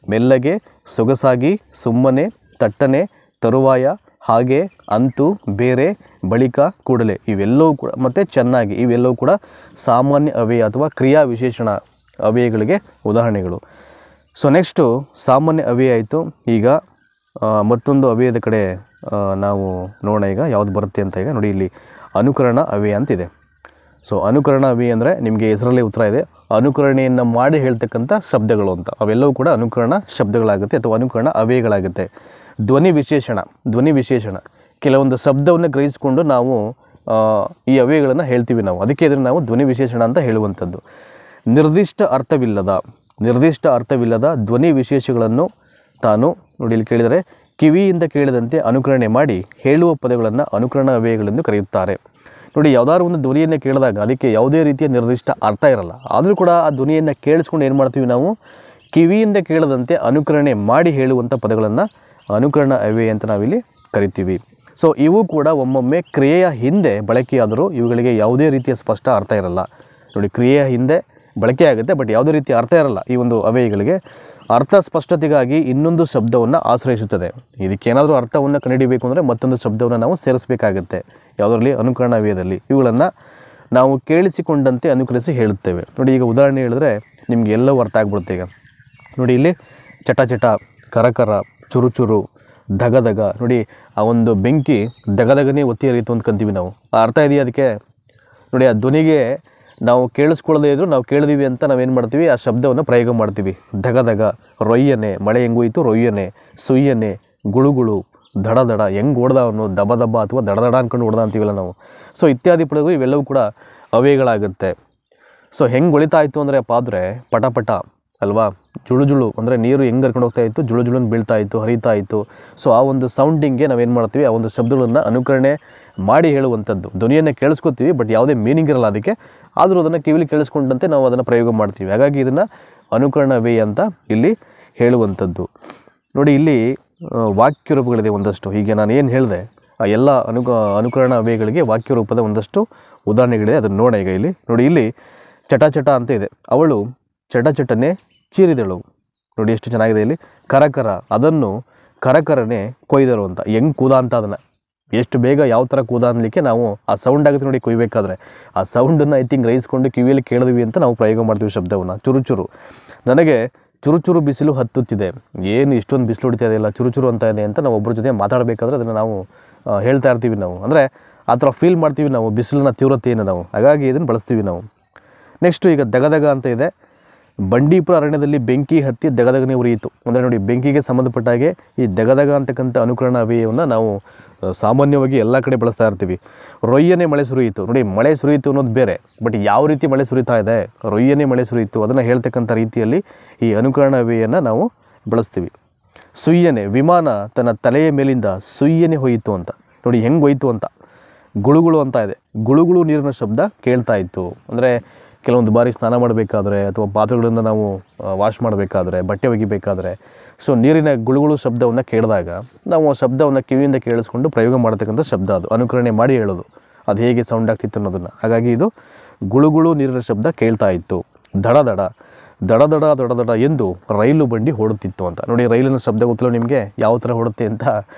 [SPEAKER 1] ಮೆಲ್ಲಗೆ, ಸೊಗಸಾಗಿ, ಸುಮ್ಮನೆ, ತಟ್ಟನೆ, ತರುವಾಯ, ಹಾಗೆ, ಅಂತೂ, ಬೇರೆ, ಬಳಿಕ, ಕೂಡಲೇ ಇವೆಲ್ಲವೂ ಕೂಡ ಮತ್ತು ಚೆನ್ನಾಗಿ ಇವೆಲ್ಲವೂ ಕೂಡ ಸಾಮಾನ್ಯ ಅವ್ಯಯ ಅಥವಾ ಕ್ರಿಯಾ ವಿಶೇಷಣ ಅವ್ಯಯಗಳಿಗೆ ಉದಾಹರಣೆಗಳು. ಸೊ ನೆಕ್ಸ್ಟು ಸಾಮಾನ್ಯ ಅವ್ಯಯ ಆಯಿತು. ಈಗ ಮತ್ತೊಂದು ಅವ್ಯಯದ ಕಡೆ ನಾವು ನೋಡೋಣ. ಈಗ ಯಾವುದು ಬರುತ್ತೆ ಅಂತ. ಈಗ ನೋಡಿ, ಇಲ್ಲಿ ಅನುಕರಣ ಅವ್ಯಯ ಅಂತಿದೆ. ಸೊ ಅನುಕರಣ ಅವ್ಯಯ ಅಂದರೆ ನಿಮಗೆ ಹೆಸರಲ್ಲೇ ಉತ್ತರ ಇದೆ, ಅನುಕರಣೆಯನ್ನು ಮಾಡಿ ಹೇಳ್ತಕ್ಕಂಥ ಶಬ್ದಗಳು ಅಂತ. ಅವೆಲ್ಲವೂ ಕೂಡ ಅನುಕರಣ ಶಬ್ದಗಳಾಗುತ್ತೆ ಅಥವಾ ಅನುಕರಣ ಅವ್ಯಯಗಳಾಗುತ್ತೆ. ಧ್ವನಿ ವಿಶೇಷಣ ಕೆಲವೊಂದು ಶಬ್ದವನ್ನು ಗ್ರಹಿಸಿಕೊಂಡು ನಾವು ಈ ಅವ್ಯಯಗಳನ್ನು ಹೇಳ್ತೀವಿ ನಾವು. ಅದಕ್ಕೆ ಇದನ್ನು ನಾವು ಧ್ವನಿ ವಿಶೇಷಣ ಅಂತ ಹೇಳುವಂಥದ್ದು. ನಿರ್ದಿಷ್ಟ ಅರ್ಥವಿಲ್ಲದ ಧ್ವನಿ ವಿಶೇಷಗಳನ್ನು ತಾನು ನೋಡಿ ಇಲ್ಲಿ ಕೇಳಿದರೆ ಕಿವಿಯಿಂದ ಕೇಳಿದಂತೆ ಅನುಕರಣೆ ಮಾಡಿ ಹೇಳುವ ಪದಗಳನ್ನು ಅನುಕರಣ ಅವ್ಯಯಗಳೆಂದು ಕರೆಯುತ್ತಾರೆ. ನೋಡಿ, ಯಾವುದಾದ್ರು ಒಂದು ಧ್ವನಿಯನ್ನು ಕೇಳಿದಾಗ ಅದಕ್ಕೆ ಯಾವುದೇ ರೀತಿಯ ನಿರ್ದಿಷ್ಟ ಅರ್ಥ ಇರಲ್ಲ. ಆದರೂ ಕೂಡ ಆ ಧ್ವನಿಯನ್ನು ಕೇಳಿಸ್ಕೊಂಡು ಏನು ಮಾಡ್ತೀವಿ ನಾವು, ಕಿವಿಯಿಂದ ಕೇಳದಂತೆ ಅನುಕರಣೆ ಮಾಡಿ ಹೇಳುವಂಥ ಪದಗಳನ್ನು ಅನುಕರಣ ಅವ್ಯಯ ಅಂತ ನಾವಿಲ್ಲಿ ಕರಿತೀವಿ. ಸೊ ಇವು ಕೂಡ ಒಮ್ಮೊಮ್ಮೆ ಕ್ರಿಯೆಯ ಹಿಂದೆ ಬಳಕೆಯಾದರೂ ಇವುಗಳಿಗೆ ಯಾವುದೇ ರೀತಿಯ ಸ್ಪಷ್ಟ ಅರ್ಥ ಇರಲ್ಲ. ನೋಡಿ, ಕ್ರಿಯೆಯ ಹಿಂದೆ ಬಳಕೆ ಆಗುತ್ತೆ, ಬಟ್ ಯಾವುದೇ ರೀತಿಯ ಅರ್ಥ ಇರಲ್ಲ. ಈ ಒಂದು ಅವ್ಯಯಗಳಿಗೆ ಅರ್ಥ ಸ್ಪಷ್ಟತೆಗಾಗಿ ಇನ್ನೊಂದು ಶಬ್ದವನ್ನು ಆಶ್ರಯಿಸುತ್ತದೆ. ಇದಕ್ಕೇನಾದರೂ ಅರ್ಥವನ್ನು ಕಂಡುಹಿಡಿಯಬೇಕು ಅಂದರೆ ಮತ್ತೊಂದು ಶಬ್ದವನ್ನು ನಾವು ಸೇರಿಸಬೇಕಾಗುತ್ತೆ ಯಾವುದರಲ್ಲಿ, ಅನುಕರಣ ಅವ್ಯಯದಲ್ಲಿ. ಇವುಗಳನ್ನು ನಾವು ಕೇಳಿಸಿಕೊಂಡಂತೆ ಅನುಕರಿಸಿ ಹೇಳುತ್ತೇವೆ. ನೋಡಿ, ಈಗ ಉದಾಹರಣೆ ಹೇಳಿದ್ರೆ ನಿಮಗೆ ಎಲ್ಲವೂ ಅರ್ಥ ಆಗ್ಬಿಡುತ್ತೆ. ಈಗ ನೋಡಿ, ಇಲ್ಲಿ ಚಟ, ಕರಕರ, ಚುರುಚುರು, ಧಗಧಗ. ನೋಡಿ, ಆ ಒಂದು ಬೆಂಕಿ ದಗದಗನೇ ಒತ್ತಿ ಹರಿಯಿತು ಅಂತ ಕಂತೀವಿ ನಾವು. ಆ ಅರ್ಥ ಇದೆಯಾ ಅದಕ್ಕೆ? ನೋಡಿ, ಆ ಧ್ವನಿಗೆ ನಾವು ಕೇಳಿಸ್ಕೊಳ್ಳದೇ ಇದ್ದರೂ ನಾವು ಕೇಳಿದೀವಿ ಅಂತ ನಾವೇನು ಮಾಡ್ತೀವಿ, ಆ ಶಬ್ದವನ್ನು ಪ್ರಯೋಗ ಮಾಡ್ತೀವಿ. ಧಗಧಗ, ರೊಯ್ಯನೆ, ಮಳೆ ಹೆಂಗೋಯ್ತು ರೊಯ್ಯನೆ, ಸುಯ್ಯನೆ, ಗುಳುಗುಳು, ದಡ ಹೆಂಗೆ ಓಡ್ದ ಅವನು, ದಬ ಅಥವಾ ದಡ ಅಂದ್ಕೊಂಡು ಓಡ್ದ ಅಂತೀವಲ್ಲ ನಾವು. ಸೊ ಇತ್ಯಾದಿ ಪದಗಳು ಇವೆಲ್ಲವೂ ಕೂಡ ಅವ್ಯಯಗಳಾಗುತ್ತೆ. ಸೊ ಹೆಂಗೆ ಹೊಳಿತಾಯಿತು ಅಂದರೆ ಪಾದ್ರೆ ಪಟ ಅಲ್ವಾ, ಜುಳು ಅಂದರೆ ನೀರು ಹೆಂಗೆ ಕರ್ಕೊಂಡು ಹೋಗ್ತಾ ಇತ್ತು, ಜುಳುನ್ನು ಬೀಳ್ತಾ ಇತ್ತು, ಹರಿತಾ ಇತ್ತು. ಸೊ ಆ ಒಂದು ಸೌಂಡಿಂಗ್ಗೆ ನಾವೇನು ಮಾಡ್ತೀವಿ, ಆ ಒಂದು ಶಬ್ದಗಳನ್ನು ಅನುಕರಣೆ ಮಾಡಿ ಹೇಳುವಂಥದ್ದು. ಧ್ವನಿಯನ್ನು ಕೇಳಿಸ್ಕೊತೀವಿ, ಬಟ್ ಯಾವುದೇ ಮೀನಿಂಗ್ ಇರಲ್ಲ ಅದಕ್ಕೆ. ಆದರೂ ಅದನ್ನು ಕಿವಿಲಿ ಕೇಳಿಸ್ಕೊಂಡಂತೆ ನಾವು ಅದನ್ನು ಪ್ರಯೋಗ ಮಾಡ್ತೀವಿ. ಹಾಗಾಗಿ ಇದನ್ನು ಅನುಕರಣ ಅವ್ಯಯ ಅಂತ ಇಲ್ಲಿ ಹೇಳುವಂಥದ್ದು. ನೋಡಿ, ಇಲ್ಲಿ ವಾಕ್ಯ ರೂಪಗಳಿದೆ ಒಂದಷ್ಟು. ಹೀಗೆ ನಾನು ಏನು ಹೇಳಿದೆ, ಆ ಎಲ್ಲ ಅನುಕರಣ ಅವ್ಯಯಗಳಿಗೆ ವಾಕ್ಯ ರೂಪದ ಒಂದಷ್ಟು ಉದಾಹರಣೆಗಳಿದೆ. ಅದನ್ನು ನೋಡ. ಈಗ ಇಲ್ಲಿ ನೋಡಿ, ಇಲ್ಲಿ ಚಟ ಚಟ ಅಂತ ಇದೆ. ಅವಳು ಚಟಚಟನೆ ಚೀರಿದಳು. ನೋಡಿ ಎಷ್ಟು ಚೆನ್ನಾಗಿದೆ. ಇಲ್ಲಿ ಕರಕರ, ಅದನ್ನು ಕರಕರನೆ ಕೊಯ್ದರು ಅಂತ. ಹೆಂಗೆ ಕೂದ ಅಂತ ಅದನ್ನು ಎಷ್ಟು ಬೇಗ ಯಾವ ಥರ ಕೂದ ಅನ್ನಲಿಕ್ಕೆ ನಾವು ಆ ಸೌಂಡ್ ಆಗುತ್ತೆ ನೋಡಿ ಕೊಯ್ಬೇಕಾದ್ರೆ. ಆ ಸೌಂಡನ್ನು ಐ ಥಿಂಕ್ ಗ್ರಹಿಸ್ಕೊಂಡು ಕಿವಿಯಲ್ಲಿ ಕೇಳಿದ್ವಿ ಅಂತ ನಾವು ಪ್ರಯೋಗ ಮಾಡ್ತೀವಿ ಶಬ್ದವನ್ನು. ಚುರುಚುರು, ನನಗೆ ಚುರುಚುರು ಬಿಸಿಲು ಹತ್ತುತ್ತಿದೆ. ಏನು ಇಷ್ಟೊಂದು ಬಿಸಿಲು ಹೊಡಿತಾ ಇದೆಯಲ್ಲ, ಚುರುಚುರು ಅಂತ ಇದೆ ಅಂತ ನಾವು ಒಬ್ಬರ ಜೊತೆ ಮಾತಾಡಬೇಕಾದ್ರೆ ಅದನ್ನು ನಾವು ಹೇಳ್ತಾ ಇರ್ತೀವಿ. ನಾವು ಅಂದರೆ ಆ ಥರ ಫೀಲ್ ಮಾಡ್ತೀವಿ ನಾವು ಬಿಸಿಲಿನ ತೀವ್ರತೆಯನ್ನು ನಾವು. ಹಾಗಾಗಿ ಇದನ್ನು ಬಳಸ್ತೀವಿ ನಾವು. ನೆಕ್ಸ್ಟು ಈಗ ದಗದಗ ಅಂತ ಇದೆ. ಬಂಡೀಪುರ ಅರಣ್ಯದಲ್ಲಿ ಬೆಂಕಿ ಹತ್ತಿ ದಗದಗನೆ ಉರಿಯಿತು. ಅಂದರೆ ನೋಡಿ, ಬೆಂಕಿಗೆ ಸಂಬಂಧಪಟ್ಟಾಗೆ ಈ ದಗದಗ ಅಂತಕ್ಕಂಥ ಅನುಕರಣ ಅವ್ಯಯವನ್ನು ನಾವು ಸಾಮಾನ್ಯವಾಗಿ ಎಲ್ಲ ಕಡೆ ಬಳಸ್ತಾ ಇರ್ತೀವಿ. ರೊಯ್ಯನೆ ಮಳೆ ಸುರಿಯಿತು. ನೋಡಿ, ಮಳೆ ಸುರಿಯಿತು ಅನ್ನೋದು ಬೇರೆ, ಬಟ್ ಯಾವ ರೀತಿ ಮಳೆ ಸುರಿತಾ ಇದೆ, ರೊಯ್ಯನೆ ಮಳೆ ಸುರಿಯಿತು ಅದನ್ನು ಹೇಳ್ತಕ್ಕಂಥ ರೀತಿಯಲ್ಲಿ ಈ ಅನುಕರಣ ಅವ್ಯಯವನ್ನು ನಾವು ಬಳಸ್ತೀವಿ. ಸುಯ್ಯನೆ, ವಿಮಾನ ತನ್ನ ತಲೆಯ ಮೇಲಿಂದ ಸುಯ್ಯನೆ ಹೋಯಿತು ಅಂತ. ನೋಡಿ ಹೆಂಗೆ ಹೋಯಿತು ಅಂತ. ಗುಳುಗುಳು ಅಂತ ಇದೆ. ಗುಳುಗುಳು ನೀರಿನ ಶಬ್ದ ಕೇಳ್ತಾ ಇತ್ತು. ಅಂದರೆ ಕೆಲವೊಂದು ಬಾರಿ ಸ್ನಾನ ಮಾಡಬೇಕಾದ್ರೆ ಅಥವಾ ಪಾತ್ರೆಗಳನ್ನು ನಾವು ವಾಶ್ ಮಾಡಬೇಕಾದ್ರೆ, ಬಟ್ಟೆ ಒಗಿಬೇಕಾದ್ರೆ, ಸೊ ನೀರಿನ ಗುಳುಗುಳು ಶಬ್ದವನ್ನು ಕೇಳಿದಾಗ ನಾವು ಆ ಶಬ್ದವನ್ನು ಕಿವಿಯಿಂದ ಕೇಳಿಸ್ಕೊಂಡು ಪ್ರಯೋಗ ಮಾಡತಕ್ಕಂಥ ಶಬ್ದ ಅದು. ಅನುಕರಣೆ ಮಾಡಿ ಹೇಳೋದು ಅದು ಹೇಗೆ ಸೌಂಡ್ ಆಗ್ತಿತ್ತು ಅನ್ನೋದನ್ನು. ಹಾಗಾಗಿ ಇದು ಗುಳುಗುಳು ನೀರಿನ ಶಬ್ದ ಕೇಳ್ತಾ ಇತ್ತು. ದಡ ದಡ, ದಡ ದಡ ದಡ ದಡ ಎಂದು ರೈಲು ಬಂಡಿ ಓಡುತ್ತಿತ್ತು ಅಂತ. ನೋಡಿ, ರೈಲಿನ ಶಬ್ದ ಗೊತ್ತಿಲ್ಲ ನಿಮಗೆ ಯಾವ ಥರ ಓಡುತ್ತೆ ಅಂತ.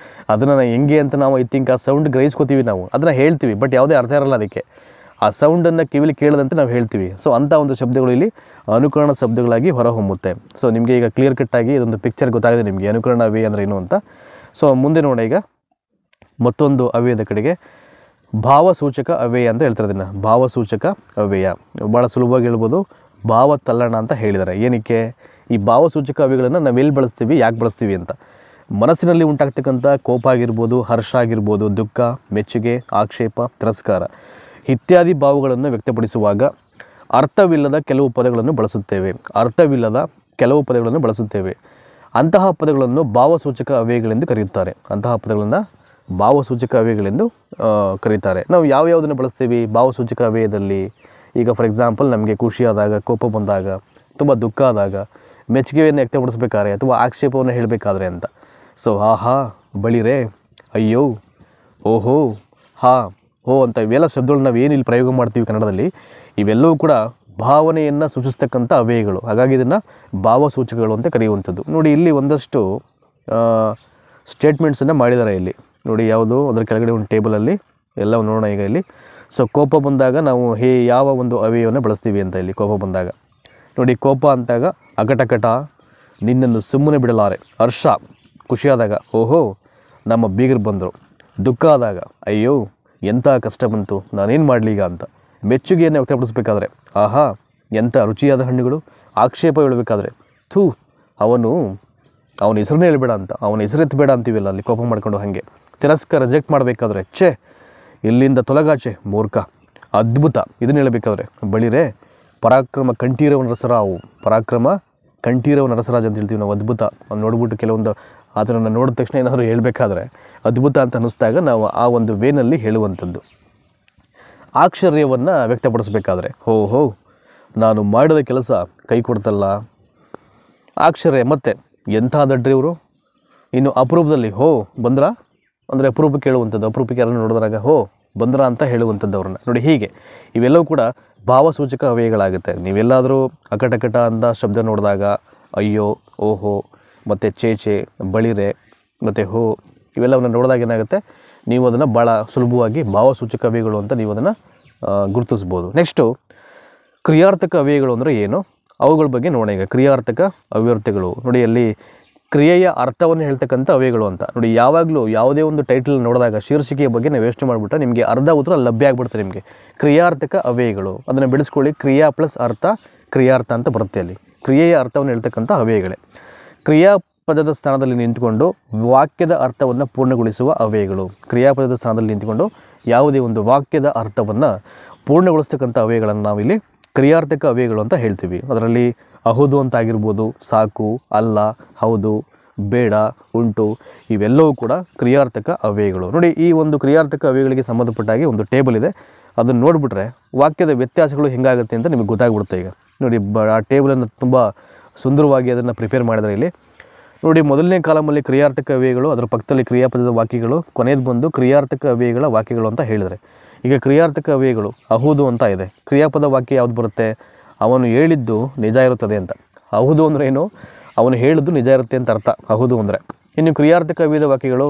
[SPEAKER 1] ಅದನ್ನು ಹೆಂಗೆ ಅಂತ ನಾವು ಐ ಥಿಂಕ್ ಆ ಸೌಂಡ್ ಗ್ರಹಿಸ್ಕೋತೀವಿ ನಾವು, ಅದನ್ನು ಹೇಳ್ತೀವಿ, ಬಟ್ ಯಾವುದೇ ಅರ್ಥ ಇರಲ್ಲ ಅದಕ್ಕೆ. ಆ ಸೌಂಡನ್ನು ಕಿವಿಲಿ ಕೇಳದಂತೆ ನಾವು ಹೇಳ್ತೀವಿ. ಸೊ ಅಂಥ ಒಂದು ಶಬ್ದಗಳು ಇಲ್ಲಿ ಅನುಕರಣ ಶಬ್ದಗಳಾಗಿ ಹೊರಹೊಮ್ಮುತ್ತೆ. ಸೊ ನಿಮಗೆ ಈಗ ಕ್ಲಿಯರ್ ಕಟ್ಟಾಗಿ ಇದೊಂದು ಪಿಕ್ಚರ್ ಗೊತ್ತಾಗಿದೆ ನಿಮಗೆ ಅನುಕರಣ ಅವ್ಯಯ ಅಂದರೆ ಏನು ಅಂತ. ಸೊ ಮುಂದೆ ನೋಡಿ, ಈಗ ಮತ್ತೊಂದು ಅವ್ಯಯದ ಕಡೆಗೆ ಭಾವಸೂಚಕ ಅವ್ಯಯ ಅಂತ ಹೇಳ್ತಾರೆ. ಇದನ್ನು ಭಾವಸೂಚಕ ಅವ್ಯಯ ಭಾಳ ಸುಲಭವಾಗಿ ಹೇಳ್ಬೋದು. ಭಾವ ತಲ್ಲಣ ಅಂತ ಹೇಳಿದ್ದಾರೆ. ಏನಕ್ಕೆ ಈ ಭಾವಸೂಚಕ ಅವ್ಯಯಗಳನ್ನು ನಾವು ಎಲ್ಲಿ ಬಳಸ್ತೀವಿ, ಯಾಕೆ ಬಳಸ್ತೀವಿ ಅಂತ. ಮನಸ್ಸಿನಲ್ಲಿ ಉಂಟಾಗ್ತಕ್ಕಂಥ ಕೋಪ ಆಗಿರ್ಬೋದು, ಹರ್ಷ ಆಗಿರ್ಬೋದು, ದುಃಖ, ಮೆಚ್ಚುಗೆ, ಆಕ್ಷೇಪ, ತಿರಸ್ಕಾರ ಇತ್ಯಾದಿ ಭಾವಗಳನ್ನು ವ್ಯಕ್ತಪಡಿಸುವಾಗ ಅರ್ಥವಿಲ್ಲದ ಕೆಲವು ಪದಗಳನ್ನು ಬಳಸುತ್ತೇವೆ. ಅರ್ಥವಿಲ್ಲದ ಕೆಲವು ಪದಗಳನ್ನು ಬಳಸುತ್ತೇವೆ. ಅಂತಹ ಪದಗಳನ್ನು ಭಾವಸೂಚಕ ಅವ್ಯಯಗಳೆಂದು ಕರೆಯುತ್ತಾರೆ. ಅಂತಹ ಪದಗಳನ್ನು ಭಾವಸೂಚಕ ಅವ್ಯಯಗಳೆಂದು ಕರೀತಾರೆ. ನಾವು ಯಾವ್ಯಾವುದನ್ನು ಬಳಸ್ತೀವಿ ಭಾವಸೂಚಕ ಅವ್ಯಯದಲ್ಲಿ? ಈಗ ಫಾರ್ ಎಕ್ಸಾಂಪಲ್, ನಮಗೆ ಖುಷಿಯಾದಾಗ, ಕೋಪ ಬಂದಾಗ, ತುಂಬ ದುಃಖ ಆದಾಗ, ಮೆಚ್ಚುಗೆಯನ್ನು ವ್ಯಕ್ತಪಡಿಸಬೇಕಾದ್ರೆ ಅಥವಾ ಆಕ್ಷೇಪವನ್ನು ಹೇಳಬೇಕಾದ್ರೆ ಅಂತ. ಸೊ ಆಹಾ, ಬಳಿರೆ, ಅಯ್ಯೋ, ಓಹೋ, ಹಾ, ಓ ಅಂತ ಇವೆಲ್ಲ ಶಬ್ದಗಳು ನಾವು ಏನು ಇಲ್ಲಿ ಪ್ರಯೋಗ ಮಾಡ್ತೀವಿ ಕನ್ನಡದಲ್ಲಿ, ಇವೆಲ್ಲವೂ ಕೂಡ ಭಾವನೆಯನ್ನು ಸೂಚಿಸ್ತಕ್ಕಂಥ ಅವ್ಯಯಗಳು. ಹಾಗಾಗಿ ಇದನ್ನು ಭಾವಸೂಚಕಗಳು ಅಂತ ಕರೆಯುವಂಥದ್ದು. ನೋಡಿ, ಇಲ್ಲಿ ಒಂದಷ್ಟು ಸ್ಟೇಟ್ಮೆಂಟ್ಸನ್ನು ಮಾಡಿದ್ದಾರೆ ಇಲ್ಲಿ. ನೋಡಿ ಯಾವುದು, ಅದರ ಕೆಳಗಡೆ ಒಂದು ಟೇಬಲಲ್ಲಿ ಎಲ್ಲ ನೋಡೋಣ ಈಗ ಇಲ್ಲಿ. ಸೊ ಕೋಪ ಬಂದಾಗ ನಾವು ಯಾವ ಒಂದು ಅವ್ಯಯವನ್ನು ಬಳಸ್ತೀವಿ ಅಂತ ಇಲ್ಲಿ. ಕೋಪ ಬಂದಾಗ ನೋಡಿ, ಕೋಪ ಅಂತಾಗ ಅಕಟಕಟ, ನಿನ್ನನ್ನು ಸುಮ್ಮನೆ ಬಿಡಲಾರೆ. ಹರ್ಷ, ಖುಷಿಯಾದಾಗ, ಓಹೋ ನಮ್ಮ ಬೀಗರು ಬಂದರು. ದುಃಖ ಆದಾಗ, ಅಯ್ಯೋ ಎಂಥ ಕಷ್ಟ ಬಂತು, ನಾನೇನು ಮಾಡಲಿ ಈಗ ಅಂತ. ಮೆಚ್ಚುಗೆಯನ್ನು ವ್ಯಕ್ತಪಡಿಸಬೇಕಾದ್ರೆ, ಆಹಾ ಎಂಥ ರುಚಿಯಾದ ಹಣ್ಣುಗಳು. ಆಕ್ಷೇಪ ಹೇಳಬೇಕಾದ್ರೆ, ಥೂ ಅವನ ಹೆಸರನ್ನೇ ಹೇಳ್ಬೇಡ ಅಂತ, ಅವನ ಹೆಸರೆತ್ತಬೇಡ ಅಂತೀವಿಲ್ಲ ಅಲ್ಲಿ ಕೋಪ ಮಾಡ್ಕೊಂಡು. ಹಾಗೆ ತಿರಸ್ಕಾರ, ರಿಜೆಕ್ಟ್ ಮಾಡಬೇಕಾದ್ರೆ, ಛೇ ಇಲ್ಲಿಂದ ತೊಲಗಾಚೆ ಮೂರ್ಖ. ಅದ್ಭುತ, ಇದನ್ನು ಹೇಳಬೇಕಾದ್ರೆ, ಬಳಿರೆ, ಪರಾಕ್ರಮ ಕಂಠೀರವನ ರಸರಾವು. ಪರಾಕ್ರಮ ಕಂಠೀರವನ ರಸರಾಜ್ ಅಂತ ಹೇಳ್ತೀವಿ ನಾವು. ಅದ್ಭುತ, ಅದು ನೋಡ್ಬಿಟ್ಟು ಕೆಲವೊಂದು ಅದನ್ನು ನೋಡಿದ ತಕ್ಷಣ ಏನಾದರೂ ಹೇಳಬೇಕಾದ್ರೆ ಅದ್ಭುತ ಅಂತ ಅನ್ನಿಸ್ದಾಗ ನಾವು ಆ ಒಂದು ವೇನಲ್ಲಿ ಹೇಳುವಂಥದ್ದು. ಆಶ್ಚರ್ಯವನ್ನು ವ್ಯಕ್ತಪಡಿಸಬೇಕಾದ್ರೆ, ಹೋ ನಾನು ಮಾಡಿದ ಕೆಲಸ ಕೈ ಕೊಡ್ತಲ್ಲ, ಆಶ್ಚರ್ಯ. ಮತ್ತು ಎಂಥ ದಡ್ರಿ ಇವರು, ಇನ್ನು ಅಪರೂಪದಲ್ಲಿ ಹೋ ಬಂದ್ರ ಅಂದರೆ ಅಪರೂಪಕ್ಕೆ ಹೇಳುವಂಥದ್ದು. ಅಪರೂಪಕ್ಕೆ ಯಾರನ್ನು ನೋಡಿದಾಗ ಹೋ ಬಂದ್ರ ಅಂತ ಹೇಳುವಂಥದ್ದು ಅವ್ರನ್ನ. ನೋಡಿ, ಹೀಗೆ ಇವೆಲ್ಲವೂ ಕೂಡ ಭಾವಸೂಚಕ ಅವ್ಯಯಗಳಾಗುತ್ತೆ. ನೀವೆಲ್ಲಾದರೂ ಅಕಟಕಟ ಅಂತ ಶಬ್ದ ನೋಡಿದಾಗ ಅಯ್ಯೋ, ಓಹೋ, ಮತ್ತು ಚೇಚೆ, ಬಳಿರೆ ಮತ್ತು ಹೋ ಇವೆಲ್ಲವನ್ನು ನೋಡಿದಾಗ ಏನಾಗುತ್ತೆ, ನೀವು ಅದನ್ನು ಭಾಳ ಸುಲಭವಾಗಿ ಭಾವಸೂಚಕ ಅವ್ಯಯಗಳು ಅಂತ ನೀವು ಅದನ್ನು ಗುರುತಿಸ್ಬೋದು. ನೆಕ್ಸ್ಟು ಕ್ರಿಯಾರ್ಥಕ ಅವ್ಯಯಗಳು ಅಂದರೆ ಏನು, ಅವುಗಳ ಬಗ್ಗೆ ನೋಡೋಣ ಈಗ. ಕ್ರಿಯಾರ್ಥಕ ಅವ್ಯರ್ಥಗಳು ನೋಡಿ, ಅಲ್ಲಿ ಕ್ರಿಯೆಯ ಅರ್ಥವನ್ನು ಹೇಳ್ತಕ್ಕಂಥ ಅವ್ಯಯಗಳು ಅಂತ. ನೋಡಿ, ಯಾವಾಗಲೂ ಯಾವುದೇ ಒಂದು ಟೈಟಲ್ ನೋಡಿದಾಗ ಶೀರ್ಷಿಕೆಯ ಬಗ್ಗೆ ನಾವು ಯೋಚನೆ ಮಾಡಿಬಿಟ್ರೆ ನಿಮಗೆ ಅರ್ಧ ಉತ್ತರ ಲಭ್ಯ ಆಗಿಬಿಡುತ್ತೆ ನಿಮಗೆ. ಕ್ರಿಯಾರ್ಥಕ ಅವ್ಯಯಗಳು ಅದನ್ನು ಬೆಳೆಸ್ಕೊಳ್ಳಿ. ಕ್ರಿಯಾ ಪ್ಲಸ್ ಅರ್ಥ, ಕ್ರಿಯಾರ್ಥ ಅಂತ ಬರುತ್ತೆ ಅಲ್ಲಿ. ಕ್ರಿಯೆಯ ಅರ್ಥವನ್ನು ಹೇಳ್ತಕ್ಕಂಥ ಅವ್ಯಯಗಳೇ. ಕ್ರಿಯಾಪದದ ಸ್ಥಾನದಲ್ಲಿ ನಿಂತುಕೊಂಡು ವಾಕ್ಯದ ಅರ್ಥವನ್ನು ಪೂರ್ಣಗೊಳಿಸುವ ಅವ್ಯಯಗಳು. ಕ್ರಿಯಾಪದದ ಸ್ಥಾನದಲ್ಲಿ ನಿಂತುಕೊಂಡು ಯಾವುದೇ ಒಂದು ವಾಕ್ಯದ ಅರ್ಥವನ್ನು ಪೂರ್ಣಗೊಳಿಸ್ತಕ್ಕಂಥ ಅವ್ಯಯಗಳನ್ನು ನಾವಿಲ್ಲಿ ಕ್ರಿಯಾರ್ಥಕ ಅವ್ಯಯಗಳು ಅಂತ ಹೇಳ್ತೀವಿ. ಅದರಲ್ಲಿ ಹೌದು ಅಂತ ಆಗಿರ್ಬೋದು, ಸಾಕು, ಅಲ್ಲ, ಹೌದು, ಬೇಡ, ಉಂಟು ಇವೆಲ್ಲವೂ ಕೂಡ ಕ್ರಿಯಾರ್ಥಕ ಅವ್ಯಯಗಳು. ನೋಡಿ, ಈ ಒಂದು ಕ್ರಿಯಾರ್ಥಕ ಅವ್ಯಯಗಳಿಗೆ ಸಂಬಂಧಪಟ್ಟಾಗಿ ಒಂದು ಟೇಬಲ್ ಇದೆ. ಅದನ್ನು ನೋಡಿಬಿಟ್ರೆ ವಾಕ್ಯದ ವ್ಯತ್ಯಾಸಗಳು ಹೆಂಗಾಗುತ್ತೆ ಅಂತ ನಿಮಗೆ ಗೊತ್ತಾಗ್ಬಿಡುತ್ತೆ. ಈಗ ನೋಡಿ, ಆ ಟೇಬಲನ್ನು ತುಂಬ ಸುಂದರವಾಗಿ ಅದನ್ನು ಪ್ರಿಪೇರ್ ಮಾಡಿದರೆ ಇಲ್ಲಿ ನೋಡಿ, ಮೊದಲನೇ ಕಾಲಮಲ್ಲಿ ಕ್ರಿಯಾರ್ಥಕ ಅವ್ಯಯಗಳು, ಅದರ ಪಕ್ಕದಲ್ಲಿ ಕ್ರಿಯಾಪದದ ವಾಕ್ಯಗಳು, ಕೊನೆಯದು ಬಂದು ಕ್ರಿಯಾರ್ಥಕ ಅವ್ಯಯಗಳ ವಾಕ್ಯಗಳು ಅಂತ ಹೇಳಿದರೆ, ಈಗ ಕ್ರಿಯಾರ್ಥಕ ಅವ್ಯಯಗಳು ಹೌದು ಅಂತ ಇದೆ. ಕ್ರಿಯಾಪದ ವಾಕ್ಯ ಯಾವ್ದು ಬರುತ್ತೆ? ಅವನು ಹೇಳಿದ್ದು ನಿಜ ಇರುತ್ತದೆ ಅಂತ. ಹೌದು ಅಂದರೆ ಏನು? ಅವನು ಹೇಳಿದ್ದು ನಿಜ ಇರುತ್ತೆ ಅಂತ ಅರ್ಥ ಹೌದು ಅಂದರೆ. ಇನ್ನು ಕ್ರಿಯಾರ್ಥಕ ಅವ್ಯಯದ ವಾಕ್ಯಗಳು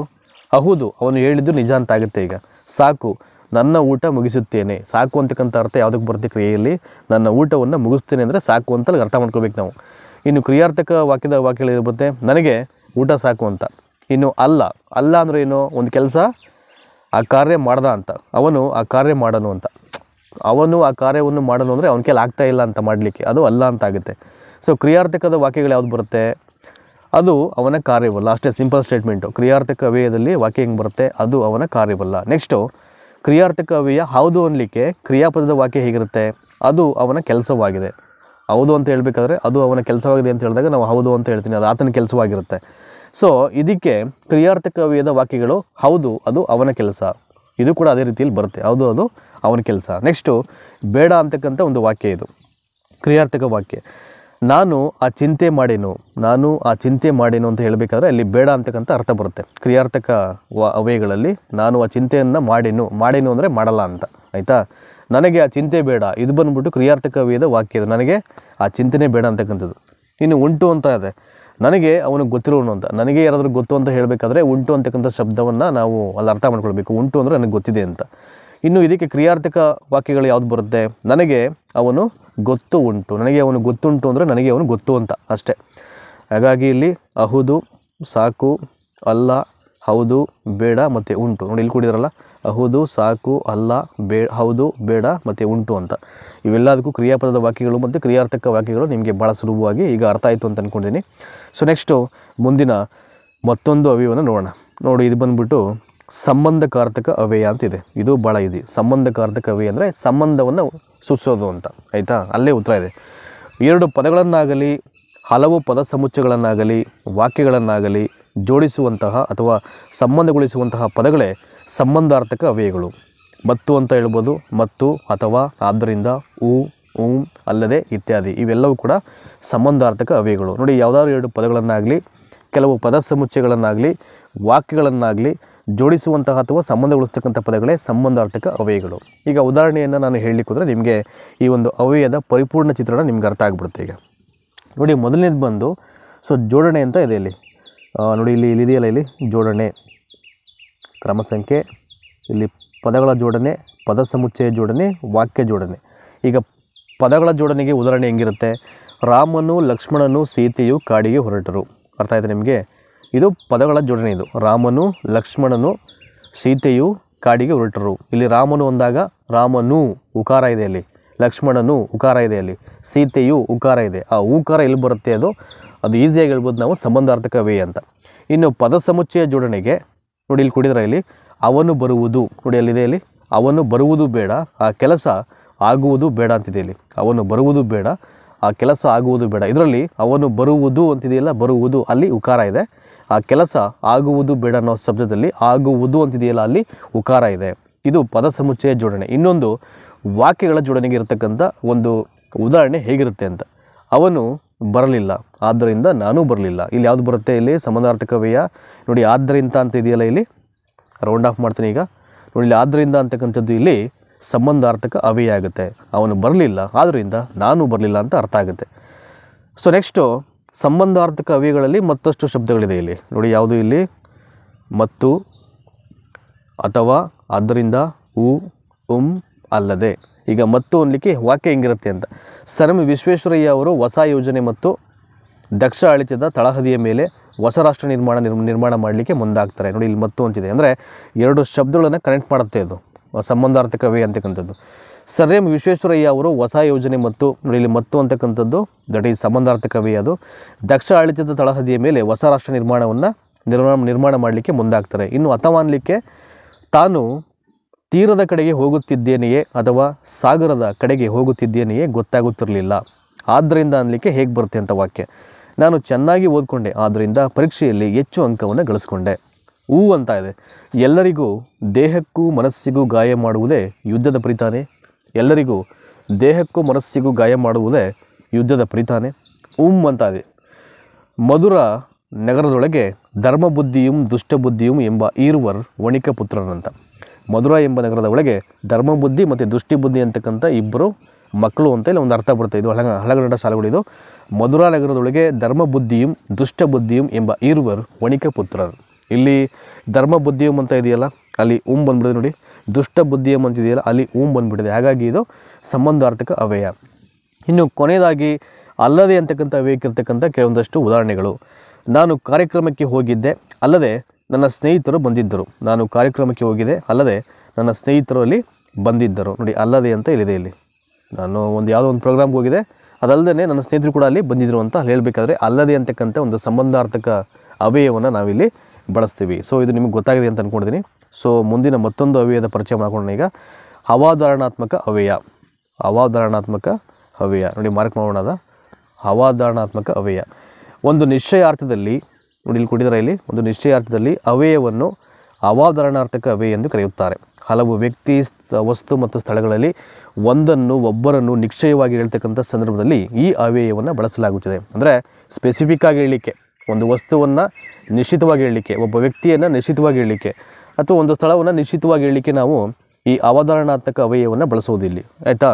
[SPEAKER 1] ಹೌದು, ಅವನು ಹೇಳಿದ್ದು ನಿಜ ಅಂತ ಆಗುತ್ತೆ. ಈಗ ಸಾಕು, ನನ್ನ ಊಟ ಮುಗಿಸುತ್ತೇನೆ. ಸಾಕು ಅಂತಕ್ಕಂಥ ಅರ್ಥ ಯಾವುದಕ್ಕೆ ಬರುತ್ತೆ ಕ್ರಿಯೆಯಲ್ಲಿ? ನನ್ನ ಊಟವನ್ನು ಮುಗಿಸ್ತೇನೆ ಅಂದರೆ ಸಾಕು ಅಂತ ಅರ್ಥ ಮಾಡ್ಕೋಬೇಕು ನಾವು. ಇನ್ನು ಕ್ರಿಯಾರ್ಥಕ ವಾಕ್ಯಗಳು ಇರುತ್ತೆ, ನನಗೆ ಊಟ ಸಾಕು ಅಂತ. ಇನ್ನು ಅಲ್ಲ ಅಂದರೆ ಏನು? ಒಂದು ಕೆಲಸ ಆ ಕಾರ್ಯ ಮಾಡ್ದ ಅಂತ, ಅವನು ಆ ಕಾರ್ಯ ಮಾಡನು ಅಂತ. ಅವನು ಆ ಕಾರ್ಯವನ್ನು ಮಾಡನು ಅಂದರೆ ಅವನ ಕೈಲಿ ಆಗ್ತಾ ಇಲ್ಲ ಅಂತ ಮಾಡಲಿಕ್ಕೆ, ಅದು ಅಲ್ಲ ಅಂತ ಆಗುತ್ತೆ. ಸೊ ಕ್ರಿಯಾರ್ಥಕದ ವಾಕ್ಯಗಳು ಯಾವ್ದು ಬರುತ್ತೆ? ಅದು ಅವನ ಕಾರ್ಯವಲ್ಲ. ಅಷ್ಟೇ, ಸಿಂಪಲ್ ಸ್ಟೇಟ್ಮೆಂಟು. ಕ್ರಿಯಾರ್ಥಕ ಅವ್ಯಯದಲ್ಲಿ ವಾಕ್ಯ ಹೆಂಗೆ ಬರುತ್ತೆ? ಅದು ಅವನ ಕಾರ್ಯವಲ್ಲ. ನೆಕ್ಸ್ಟು, ಕ್ರಿಯಾರ್ಥಕ ಅವ್ಯಯ ಹೌದು ಅನ್ನಲಿಕ್ಕೆ ಕ್ರಿಯಾಪದದ ವಾಕ್ಯ ಹೇಗಿರುತ್ತೆ? ಅದು ಅವನ ಕೆಲಸವಾಗಿದೆ. ಹೌದು ಅಂತ ಹೇಳಬೇಕಾದ್ರೆ ಅದು ಅವನ ಕೆಲಸವಾಗಿದೆ ಅಂತ ಹೇಳಿದಾಗ ನಾವು ಹೌದು ಅಂತ ಹೇಳ್ತೀನಿ, ಅದು ಆತನ ಕೆಲಸವಾಗಿರುತ್ತೆ. ಸೊ ಇದಕ್ಕೆ ಕ್ರಿಯಾರ್ಥಕ ಅವ್ಯಯದ ವಾಕ್ಯಗಳು ಹೌದು, ಅದು ಅವನ ಕೆಲಸ. ಇದು ಕೂಡ ಅದೇ ರೀತಿಯಲ್ಲಿ ಬರುತ್ತೆ, ಹೌದು ಅದು ಅವನ ಕೆಲಸ. ನೆಕ್ಸ್ಟು, ಬೇಡ ಅಂತಕ್ಕಂಥ ಒಂದು ವಾಕ್ಯ ಇದು ಕ್ರಿಯಾರ್ಥಕ ವಾಕ್ಯ. ನಾನು ಆ ಚಿಂತೆ ಮಾಡೇನು ಅಂತ ಹೇಳಬೇಕಾದ್ರೆ ಅಲ್ಲಿ ಬೇಡ ಅಂತಕ್ಕಂಥ ಅರ್ಥ ಬರುತ್ತೆ. ಕ್ರಿಯಾರ್ಥಕ ಅವ್ಯಯಗಳಲ್ಲಿ ನಾನು ಆ ಚಿಂತೆಯನ್ನು ಮಾಡೇನು ಅಂದರೆ ಮಾಡಲ್ಲ ಅಂತ, ಆಯಿತಾ? ನನಗೆ ಆ ಚಿಂತೆ ಬೇಡ, ಇದು ಬಂದುಬಿಟ್ಟು ಕ್ರಿಯಾರ್ಥಕ ಅವ್ಯಯದ ವಾಕ್ಯ. ಇದು ನನಗೆ ಆ ಚಿಂತೆನೇ ಬೇಡ ಅಂತಕ್ಕಂಥದ್ದು. ಇನ್ನು ಉಂಟು ಅಂತ ಇದೆ, ನನಗೆ ಅವನಿಗೆ ಗೊತ್ತಿರೋನು ಅಂತ. ನನಗೆ ಯಾರಾದರೂ ಗೊತ್ತು ಅಂತ ಹೇಳಬೇಕಾದ್ರೆ ಉಂಟು ಅಂತಕ್ಕಂಥ ಶಬ್ದವನ್ನು ನಾವು ಅಲ್ಲಿ ಅರ್ಥ ಮಾಡ್ಕೊಳ್ಬೇಕು. ಉಂಟು ಅಂದರೆ ನನಗೆ ಗೊತ್ತಿದೆ ಅಂತ. ಇನ್ನು ಇದಕ್ಕೆ ಕ್ರಿಯಾರ್ಥಕ ವಾಕ್ಯಗಳು ಯಾವ್ದು ಬರುತ್ತೆ? ನನಗೆ ಅವನು ಗೊತ್ತು ಉಂಟು. ನನಗೆ ಅವನು ಗೊತ್ತುಂಟು ಅಂದರೆ ನನಗೆ ಅವನು ಗೊತ್ತು ಅಂತ ಅಷ್ಟೇ. ಹಾಗಾಗಿ ಇಲ್ಲಿ ಹೌದು, ಸಾಕು, ಅಲ್ಲ, ಹೌದು, ಬೇಡ ಮತ್ತು ಉಂಟು. ನೋಡಿ, ಇಲ್ಲಿ ಕೂಡಿದ್ರಲ್ಲ, ಹೌದು, ಸಾಕು, ಅಲ್ಲ, ಹೌದು, ಬೇಡ ಮತ್ತು ಉಂಟು ಅಂತ. ಇವೆಲ್ಲದಕ್ಕೂ ಕ್ರಿಯಾಪದದ ವಾಕ್ಯಗಳು ಮತ್ತು ಕ್ರಿಯಾರ್ಥಕ ವಾಕ್ಯಗಳು ನಿಮಗೆ ಭಾಳ ಸುಲಭವಾಗಿ ಈಗ ಅರ್ಥ ಆಯಿತು ಅಂತ ಅಂದ್ಕೊಂಡಿದ್ದೀನಿ. ಸೊ ನೆಕ್ಸ್ಟು ಮುಂದಿನ ಮತ್ತೊಂದು ಅವ್ಯಯವನ್ನು ನೋಡೋಣ. ನೋಡಿ, ಇದು ಬಂದುಬಿಟ್ಟು ಸಂಬಂಧಕಾರ್ಥಕ ಅವ್ಯಯ ಅಂತಿದೆ. ಇದು ಭಾಳ ಇದೆ. ಸಂಬಂಧಕಾರ್ಥಕ ಅವ್ಯಯ ಅಂದರೆ ಸಂಬಂಧವನ್ನು ಸೂಚಿಸೋದು ಅಂತ, ಆಯಿತಾ? ಅಲ್ಲೇ ಉತ್ತರ ಇದೆ. ಎರಡು ಪದಗಳನ್ನಾಗಲಿ ಹಲವು ಪದ ಸಮುಚ್ಚಯಗಳನ್ನಾಗಲಿ ವಾಕ್ಯಗಳನ್ನಾಗಲಿ ಜೋಡಿಸುವಂತಹ ಅಥವಾ ಸಂಬಂಧಗೊಳಿಸುವಂತಹ ಪದಗಳೇ ಸಂಬಂಧಾರ್ಥಕ ಅವ್ಯಯಗಳು. ಮತ್ತು ಅಂತ ಹೇಳ್ಬೋದು, ಮತ್ತು, ಅಥವಾ, ಆದ್ದರಿಂದ, ಅಲ್ಲದೆ ಇತ್ಯಾದಿ. ಇವೆಲ್ಲವೂ ಕೂಡ ಸಂಬಂಧಾರ್ಥಕ ಅವ್ಯಯಗಳು. ನೋಡಿ, ಯಾವುದಾದ್ರು ಎರಡು ಪದಗಳನ್ನಾಗಲಿ ಕೆಲವು ಪದ ಸಮುಚ್ಚಯಗಳನ್ನಾಗಲಿ ವಾಕ್ಯಗಳನ್ನಾಗಲಿ ಜೋಡಿಸುವಂತಹ ಅಥವಾ ಸಂಬಂಧಗೊಳಿಸ್ತಕ್ಕಂಥ ಪದಗಳೇ ಸಂಬಂಧಾರ್ಥಕ ಅವ್ಯಯಗಳು. ಈಗ ಉದಾಹರಣೆಯನ್ನು ನಾನು ಹೇಳಲಿಕ್ಕೆ ಹೋದರೆ ನಿಮಗೆ ಈ ಒಂದು ಅವ್ಯಯದ ಪರಿಪೂರ್ಣ ಚಿತ್ರಣ ನಿಮ್ಗೆ ಅರ್ಥ ಆಗಿಬಿಡುತ್ತೆ. ಈಗ ನೋಡಿ, ಮೊದಲನೇದು ಬಂದು ಜೋಡಣೆ ಅಂತ ಇದೆ ಇಲ್ಲಿ. ನೋಡಿ, ಇಲ್ಲಿ ಇದೆಯಲ್ಲ, ಇಲ್ಲಿ ಜೋಡಣೆ, ಕ್ರಮ ಸಂಖ್ಯೆ, ಇಲ್ಲಿ ಪದಗಳ ಜೋಡಣೆ, ಪದ ಸಮುಚ್ಚಯ ಜೋಡಣೆ, ವಾಕ್ಯ ಜೋಡಣೆ. ಈಗ ಪದಗಳ ಜೋಡಣೆಗೆ ಉದಾಹರಣೆ ಹೆಂಗಿರುತ್ತೆ? ರಾಮನು ಲಕ್ಷ್ಮಣನು ಸೀತೆಯು ಕಾಡಿಗೆ ಹೊರಟರು. ಅರ್ಥ ಆಯ್ತು ನಿಮಗೆ? ಇದು ಪದಗಳ ಜೋಡಣೆ. ಇದು ರಾಮನು ಲಕ್ಷ್ಮಣನು ಸೀತೆಯು ಕಾಡಿಗೆ ಹೊರಟರು. ಇಲ್ಲಿ ರಾಮನು ಅಂದಾಗ ರಾಮನು ಉಕಾರ ಇದೆ, ಅಲ್ಲಿ ಲಕ್ಷ್ಮಣನು ಉಕಾರ ಇದೆ, ಅಲ್ಲಿ ಸೀತೆಯು ಉಕಾರ ಇದೆ. ಆ ಉಕಾರ ಎಲ್ಲಿ ಬರುತ್ತೆ? ಅದು ಈಸಿಯಾಗಿ ಹೇಳ್ಬೋದು ನಾವು ಸಂಬಂಧಾರ್ಥಕ ಅವ್ಯಯ ಅಂತ. ಇನ್ನು ಪದ ಸಮುಚ್ಚಯ ಜೋಡಣೆಗೆ ನೋಡಿ, ಇಲ್ಲಿ ಕೊಡಿದ್ರೆ ಇಲ್ಲಿ ಅವನು ಬರುವುದು. ನೋಡಿ, ಅಲ್ಲಿದೆ, ಇಲ್ಲಿ ಅವನು ಬರುವುದು ಬೇಡ, ಆ ಕೆಲಸ ಆಗುವುದು ಬೇಡ ಅಂತಿದೆ. ಇಲ್ಲಿ ಅವನು ಬರುವುದು ಬೇಡ, ಆ ಕೆಲಸ ಆಗುವುದು ಬೇಡ. ಇದರಲ್ಲಿ ಅವನು ಬರುವುದು ಅಂತಿದೆಯಲ್ಲ, ಬರುವುದು ಅಲ್ಲಿ ಉಕಾರ ಇದೆ. ಆ ಕೆಲಸ ಆಗುವುದು ಬೇಡ ಅನ್ನೋ ಶಬ್ದದಲ್ಲಿ ಆಗುವುದು ಅಂತಿದೆಯಲ್ಲ, ಅಲ್ಲಿ ಉಕಾರ ಇದೆ. ಇದು ಪದ ಸಮುಚ್ಚಯ ಜೋಡಣೆ. ಇನ್ನೊಂದು ವಾಕ್ಯಗಳ ಜೋಡಣೆಗೆ ಇರತಕ್ಕಂಥ ಒಂದು ಉದಾಹರಣೆ ಹೇಗಿರುತ್ತೆ ಅಂತ. ಅವನು ಬರಲಿಲ್ಲ, ಆದ್ದರಿಂದ ನಾನು ಬರಲಿಲ್ಲ. ಇಲ್ಲಿ ಯಾವುದು ಬರುತ್ತೆ? ಇಲ್ಲಿ ಸಂಬಂಧಾರ್ಥಕ ಅವ್ಯಯ. ನೋಡಿ, ಆದ್ದರಿಂದ ಅಂತ ಇದೆಯಲ್ಲ, ಇಲ್ಲಿ ರೌಂಡ್ ಆಫ್ ಮಾಡ್ತೀನಿ ಈಗ. ನೋಡಿ, ಇಲ್ಲಿ ಆದ್ದರಿಂದ ಅಂತಕ್ಕಂಥದ್ದು ಇಲ್ಲಿ ಸಂಬಂಧಾರ್ಥಕ ಅವ್ಯಯ ಆಗುತ್ತೆ. ಅವನು ಬರಲಿಲ್ಲ, ಆದ್ದರಿಂದ ನಾನು ಬರಲಿಲ್ಲ ಅಂತ ಅರ್ಥ ಆಗುತ್ತೆ. ಸೊ ನೆಕ್ಸ್ಟು ಸಂಬಂಧಾರ್ಥಕ ಅವ್ಯಯಗಳಲ್ಲಿ ಮತ್ತಷ್ಟು ಶಬ್ದಗಳಿದೆ ಇಲ್ಲಿ. ನೋಡಿ, ಯಾವುದು ಇಲ್ಲಿ? ಮತ್ತು, ಅಥವಾ, ಆದ್ದರಿಂದ, ಅಲ್ಲದೆ. ಈಗ ಮತ್ತು ಅನ್ಲಿಕ್ಕೆ ವಾಕ್ಯ ಹೆಂಗಿರುತ್ತೆ ಅಂತ. ಸರ್ ಎಂ ವಿಶ್ವೇಶ್ವರಯ್ಯ ಅವರು ಹೊಸ ಯೋಜನೆ ಮತ್ತು ದಕ್ಷ ಆಡಳಿತದ ತಳಹದಿಯ ಮೇಲೆ ಹೊಸ ರಾಷ್ಟ್ರ ನಿರ್ಮಾಣ ಮಾಡಲಿಕ್ಕೆ ಮುಂದಾಗ್ತಾರೆ. ನೋಡಿ, ಇಲ್ಲಿ ಮತ್ತು ಅಂತಿದೆ ಅಂದರೆ ಎರಡು ಶಬ್ದಗಳನ್ನು ಕನೆಕ್ಟ್ ಮಾಡುತ್ತೆ. ಅದು ಸಂಬಂಧಾರ್ಥಕ ಅವ್ಯಯ ಅಂತಕ್ಕಂಥದ್ದು. ಸರ್ ಎಂ ವಿಶ್ವೇಶ್ವರಯ್ಯ ಅವರು ಹೊಸ ಯೋಜನೆ ಮತ್ತು ನೋಡಿ, ಇಲ್ಲಿ ಮತ್ತು ಅಂತಕ್ಕಂಥದ್ದು ದಟ್ ಈಸ್ ಸಂಬಂಧಾರ್ಥಕ ಅವ್ಯಯ. ಅದು ದಕ್ಷ ಆಡಳಿತದ ತಳಹದಿಯ ಮೇಲೆ ಹೊಸ ರಾಷ್ಟ್ರ ನಿರ್ಮಾಣ ಮಾಡಲಿಕ್ಕೆ ಮುಂದಾಗ್ತಾರೆ. ಇನ್ನು ಅಥವಾ ಅನ್ಲಿಕ್ಕೆ ತಾನು ತೀರದ ಕಡೆಗೆ ಹೋಗುತ್ತಿದ್ದೇನೆಯೇ ಅಥವಾ ಸಾಗರದ ಕಡೆಗೆ ಹೋಗುತ್ತಿದ್ದೇನೆಯೇ ಗೊತ್ತಾಗುತ್ತಿರಲಿಲ್ಲ. ಆದ್ದರಿಂದ ಅನ್ಲಿಕ್ಕೆ ಹೇಗೆ ಬರುತ್ತೆ ಅಂತ ವಾಕ್ಯ. ನಾನು ಚೆನ್ನಾಗಿ ಓದ್ಕೊಂಡೆ, ಆದ್ದರಿಂದ ಪರೀಕ್ಷೆಯಲ್ಲಿ ಹೆಚ್ಚು ಅಂಕವನ್ನು ಗಳಿಸ್ಕೊಂಡೆ. ಅಂತ ಇದೆ. ಎಲ್ಲರಿಗೂ ದೇಹಕ್ಕೂ ಮನಸ್ಸಿಗೂ ಗಾಯ ಮಾಡುವುದೇ ಯುದ್ಧದ ಪರಿತಾನೆ. ಎಲ್ಲರಿಗೂ ದೇಹಕ್ಕೂ ಮನಸ್ಸಿಗೂ ಗಾಯ ಮಾಡುವುದೇ ಯುದ್ಧದ ಪರಿತಾನೆ. ಅಂತ ಇದೆ. ಮಧುರ ನಗರದೊಳಗೆ ಧರ್ಮಬುದ್ಧಿಯಂ ದುಷ್ಟಬುದ್ಧಿಯಂ ಎಂಬ ಈರುವರ್ ವಣಿಕ ಪುತ್ರರಂತ. ಮಧುರಾ ಎಂಬ ನಗರದ ಒಳಗೆ ಧರ್ಮಬುದ್ಧಿ ಮತ್ತು ದುಷ್ಟಿಬುದ್ಧಿ ಅಂತಕ್ಕಂಥ ಇಬ್ಬರು ಮಕ್ಕಳು ಅಂತ ಇಲ್ಲಿ ಒಂದು ಅರ್ಥ ಬರುತ್ತೆ. ಇದು ಹಳಗನ್ನಡ ಸಾಲುಗಳಿದು. ಮಧುರಾ ನಗರದೊಳಗೆ ಧರ್ಮಬುದ್ಧಿಯಂ ದುಷ್ಟಬುದ್ಧಿಯಂ ಎಂಬ ಈರುವರ್ ವಣಿಕ ಪುತ್ರರು. ಇಲ್ಲಿ ಧರ್ಮಬುದ್ಧಿಯಂ ಅಂತ ಇದೆಯಲ್ಲ, ಅಲ್ಲಿ ಬಂದ್ಬಿಡಿದೆ ನೋಡಿ. ದುಷ್ಟಬುದ್ಧಿಯಂ ಅಂತ ಇದೆಯಲ್ಲ, ಅಲ್ಲಿ ಬಂದ್ಬಿಟ್ಟಿದೆ. ಹಾಗಾಗಿ ಇದು ಸಂಬಂಧಾರ್ಥಕ ಅವ್ಯಯ. ಇನ್ನು ಕೊನೆಯದಾಗಿ ಅಲ್ಲದೆ ಅಂತಕ್ಕಂಥ ಅವ್ಯಯಕ್ಕಿರ್ತಕ್ಕಂಥ ಕೆಲವೊಂದಷ್ಟು ಉದಾಹರಣೆಗಳು. ನಾನು ಕಾರ್ಯಕ್ರಮಕ್ಕೆ ಹೋಗಿದ್ದೆ, ಅಲ್ಲದೆ ನನ್ನ ಸ್ನೇಹಿತರು ಬಂದಿದ್ದರು. ನಾನು ಕಾರ್ಯಕ್ರಮಕ್ಕೆ ಹೋಗಿದ್ದೆ, ಅಲ್ಲದೆ ನನ್ನ ಸ್ನೇಹಿತರು ಅಲ್ಲಿ ಬಂದಿದ್ದರು. ನೋಡಿ, ಅಲ್ಲದೆ ಅಂತ ಇಲ್ಲಿದೆ. ಇಲ್ಲಿ ನಾನು ಯಾವುದೋ ಒಂದು ಪ್ರೋಗ್ರಾಮ್ಗೆ ಹೋಗಿದೆ, ಅದಲ್ಲದೆ ನನ್ನ ಸ್ನೇಹಿತರು ಕೂಡ ಅಲ್ಲಿ ಬಂದಿದ್ದರು ಅಂತ ಹೇಳಬೇಕಾದ್ರೆ ಅಲ್ಲದೆ ಅಂತಕ್ಕಂಥ ಒಂದು ಸಂಬಂಧಾರ್ಥಕ ಅವ್ಯಯವನ್ನು ನಾವಿಲ್ಲಿ ಬಳಸ್ತೀವಿ. ಸೊ ಇದು ನಿಮಗೆ ಗೊತ್ತಾಗಿದೆ ಅಂತ ಅಂದ್ಕೊಂಡಿದ್ದೀನಿ. ಸೊ ಮುಂದಿನ ಮತ್ತೊಂದು ಅವ್ಯಯದ ಪರಿಚಯ ಮಾಡ್ಕೊಳ್ಳೋಣ. ಈಗ ಅವಾಧಾರಣಾತ್ಮಕ ಅವ್ಯಯ. ಅವಾಧಾರಣಾತ್ಮಕ ಅವ್ಯಯ ನೋಡಿ, ಮಾರ್ಕ್ ಮಾಡೋಣ. ಅವಾಧಾರಣಾತ್ಮಕ ಅವ್ಯಯ ಒಂದು ನಿಶ್ಚಯಾರ್ಥದಲ್ಲಿ ನೋಡಿ, ಇಲ್ಲಿ ಕೊಟ್ಟಿದ್ದಾರೆ. ಇಲ್ಲಿ ಒಂದು ನಿಶ್ಚಯಾರ್ಥದಲ್ಲಿ ಅವ್ಯಯವನ್ನು ಅವಾಧಾರಣಾರ್ಥಕ ಅವ್ಯಯ ಎಂದು ಕರೆಯುತ್ತಾರೆ. ಹಲವು ವ್ಯಕ್ತಿ, ವಸ್ತು ಮತ್ತು ಸ್ಥಳಗಳಲ್ಲಿ ಒಂದನ್ನು ಒಬ್ಬರನ್ನು ನಿಶ್ಚಯವಾಗಿ ಹೇಳ್ತಕ್ಕಂಥ ಸಂದರ್ಭದಲ್ಲಿ ಈ ಅವ್ಯಯವನ್ನು ಬಳಸಲಾಗುತ್ತದೆ. ಅಂದರೆ ಸ್ಪೆಸಿಫಿಕ್ ಆಗಿ ಹೇಳಲಿಕ್ಕೆ, ಒಂದು ವಸ್ತುವನ್ನು ನಿಶ್ಚಿತವಾಗಿ ಹೇಳಲಿಕ್ಕೆ, ಒಬ್ಬ ವ್ಯಕ್ತಿಯನ್ನು ನಿಶ್ಚಿತವಾಗಿ ಹೇಳಲಿಕ್ಕೆ, ಅಥವಾ ಒಂದು ಸ್ಥಳವನ್ನು ನಿಶ್ಚಿತವಾಗಿ ಹೇಳಲಿಕ್ಕೆ ನಾವು ಈ ಅವಾಧಾರಣಾತ್ಮಕ ಅವ್ಯಯವನ್ನು ಬಳಸೋದು ಇಲ್ಲಿ. ಆಯಿತಾ?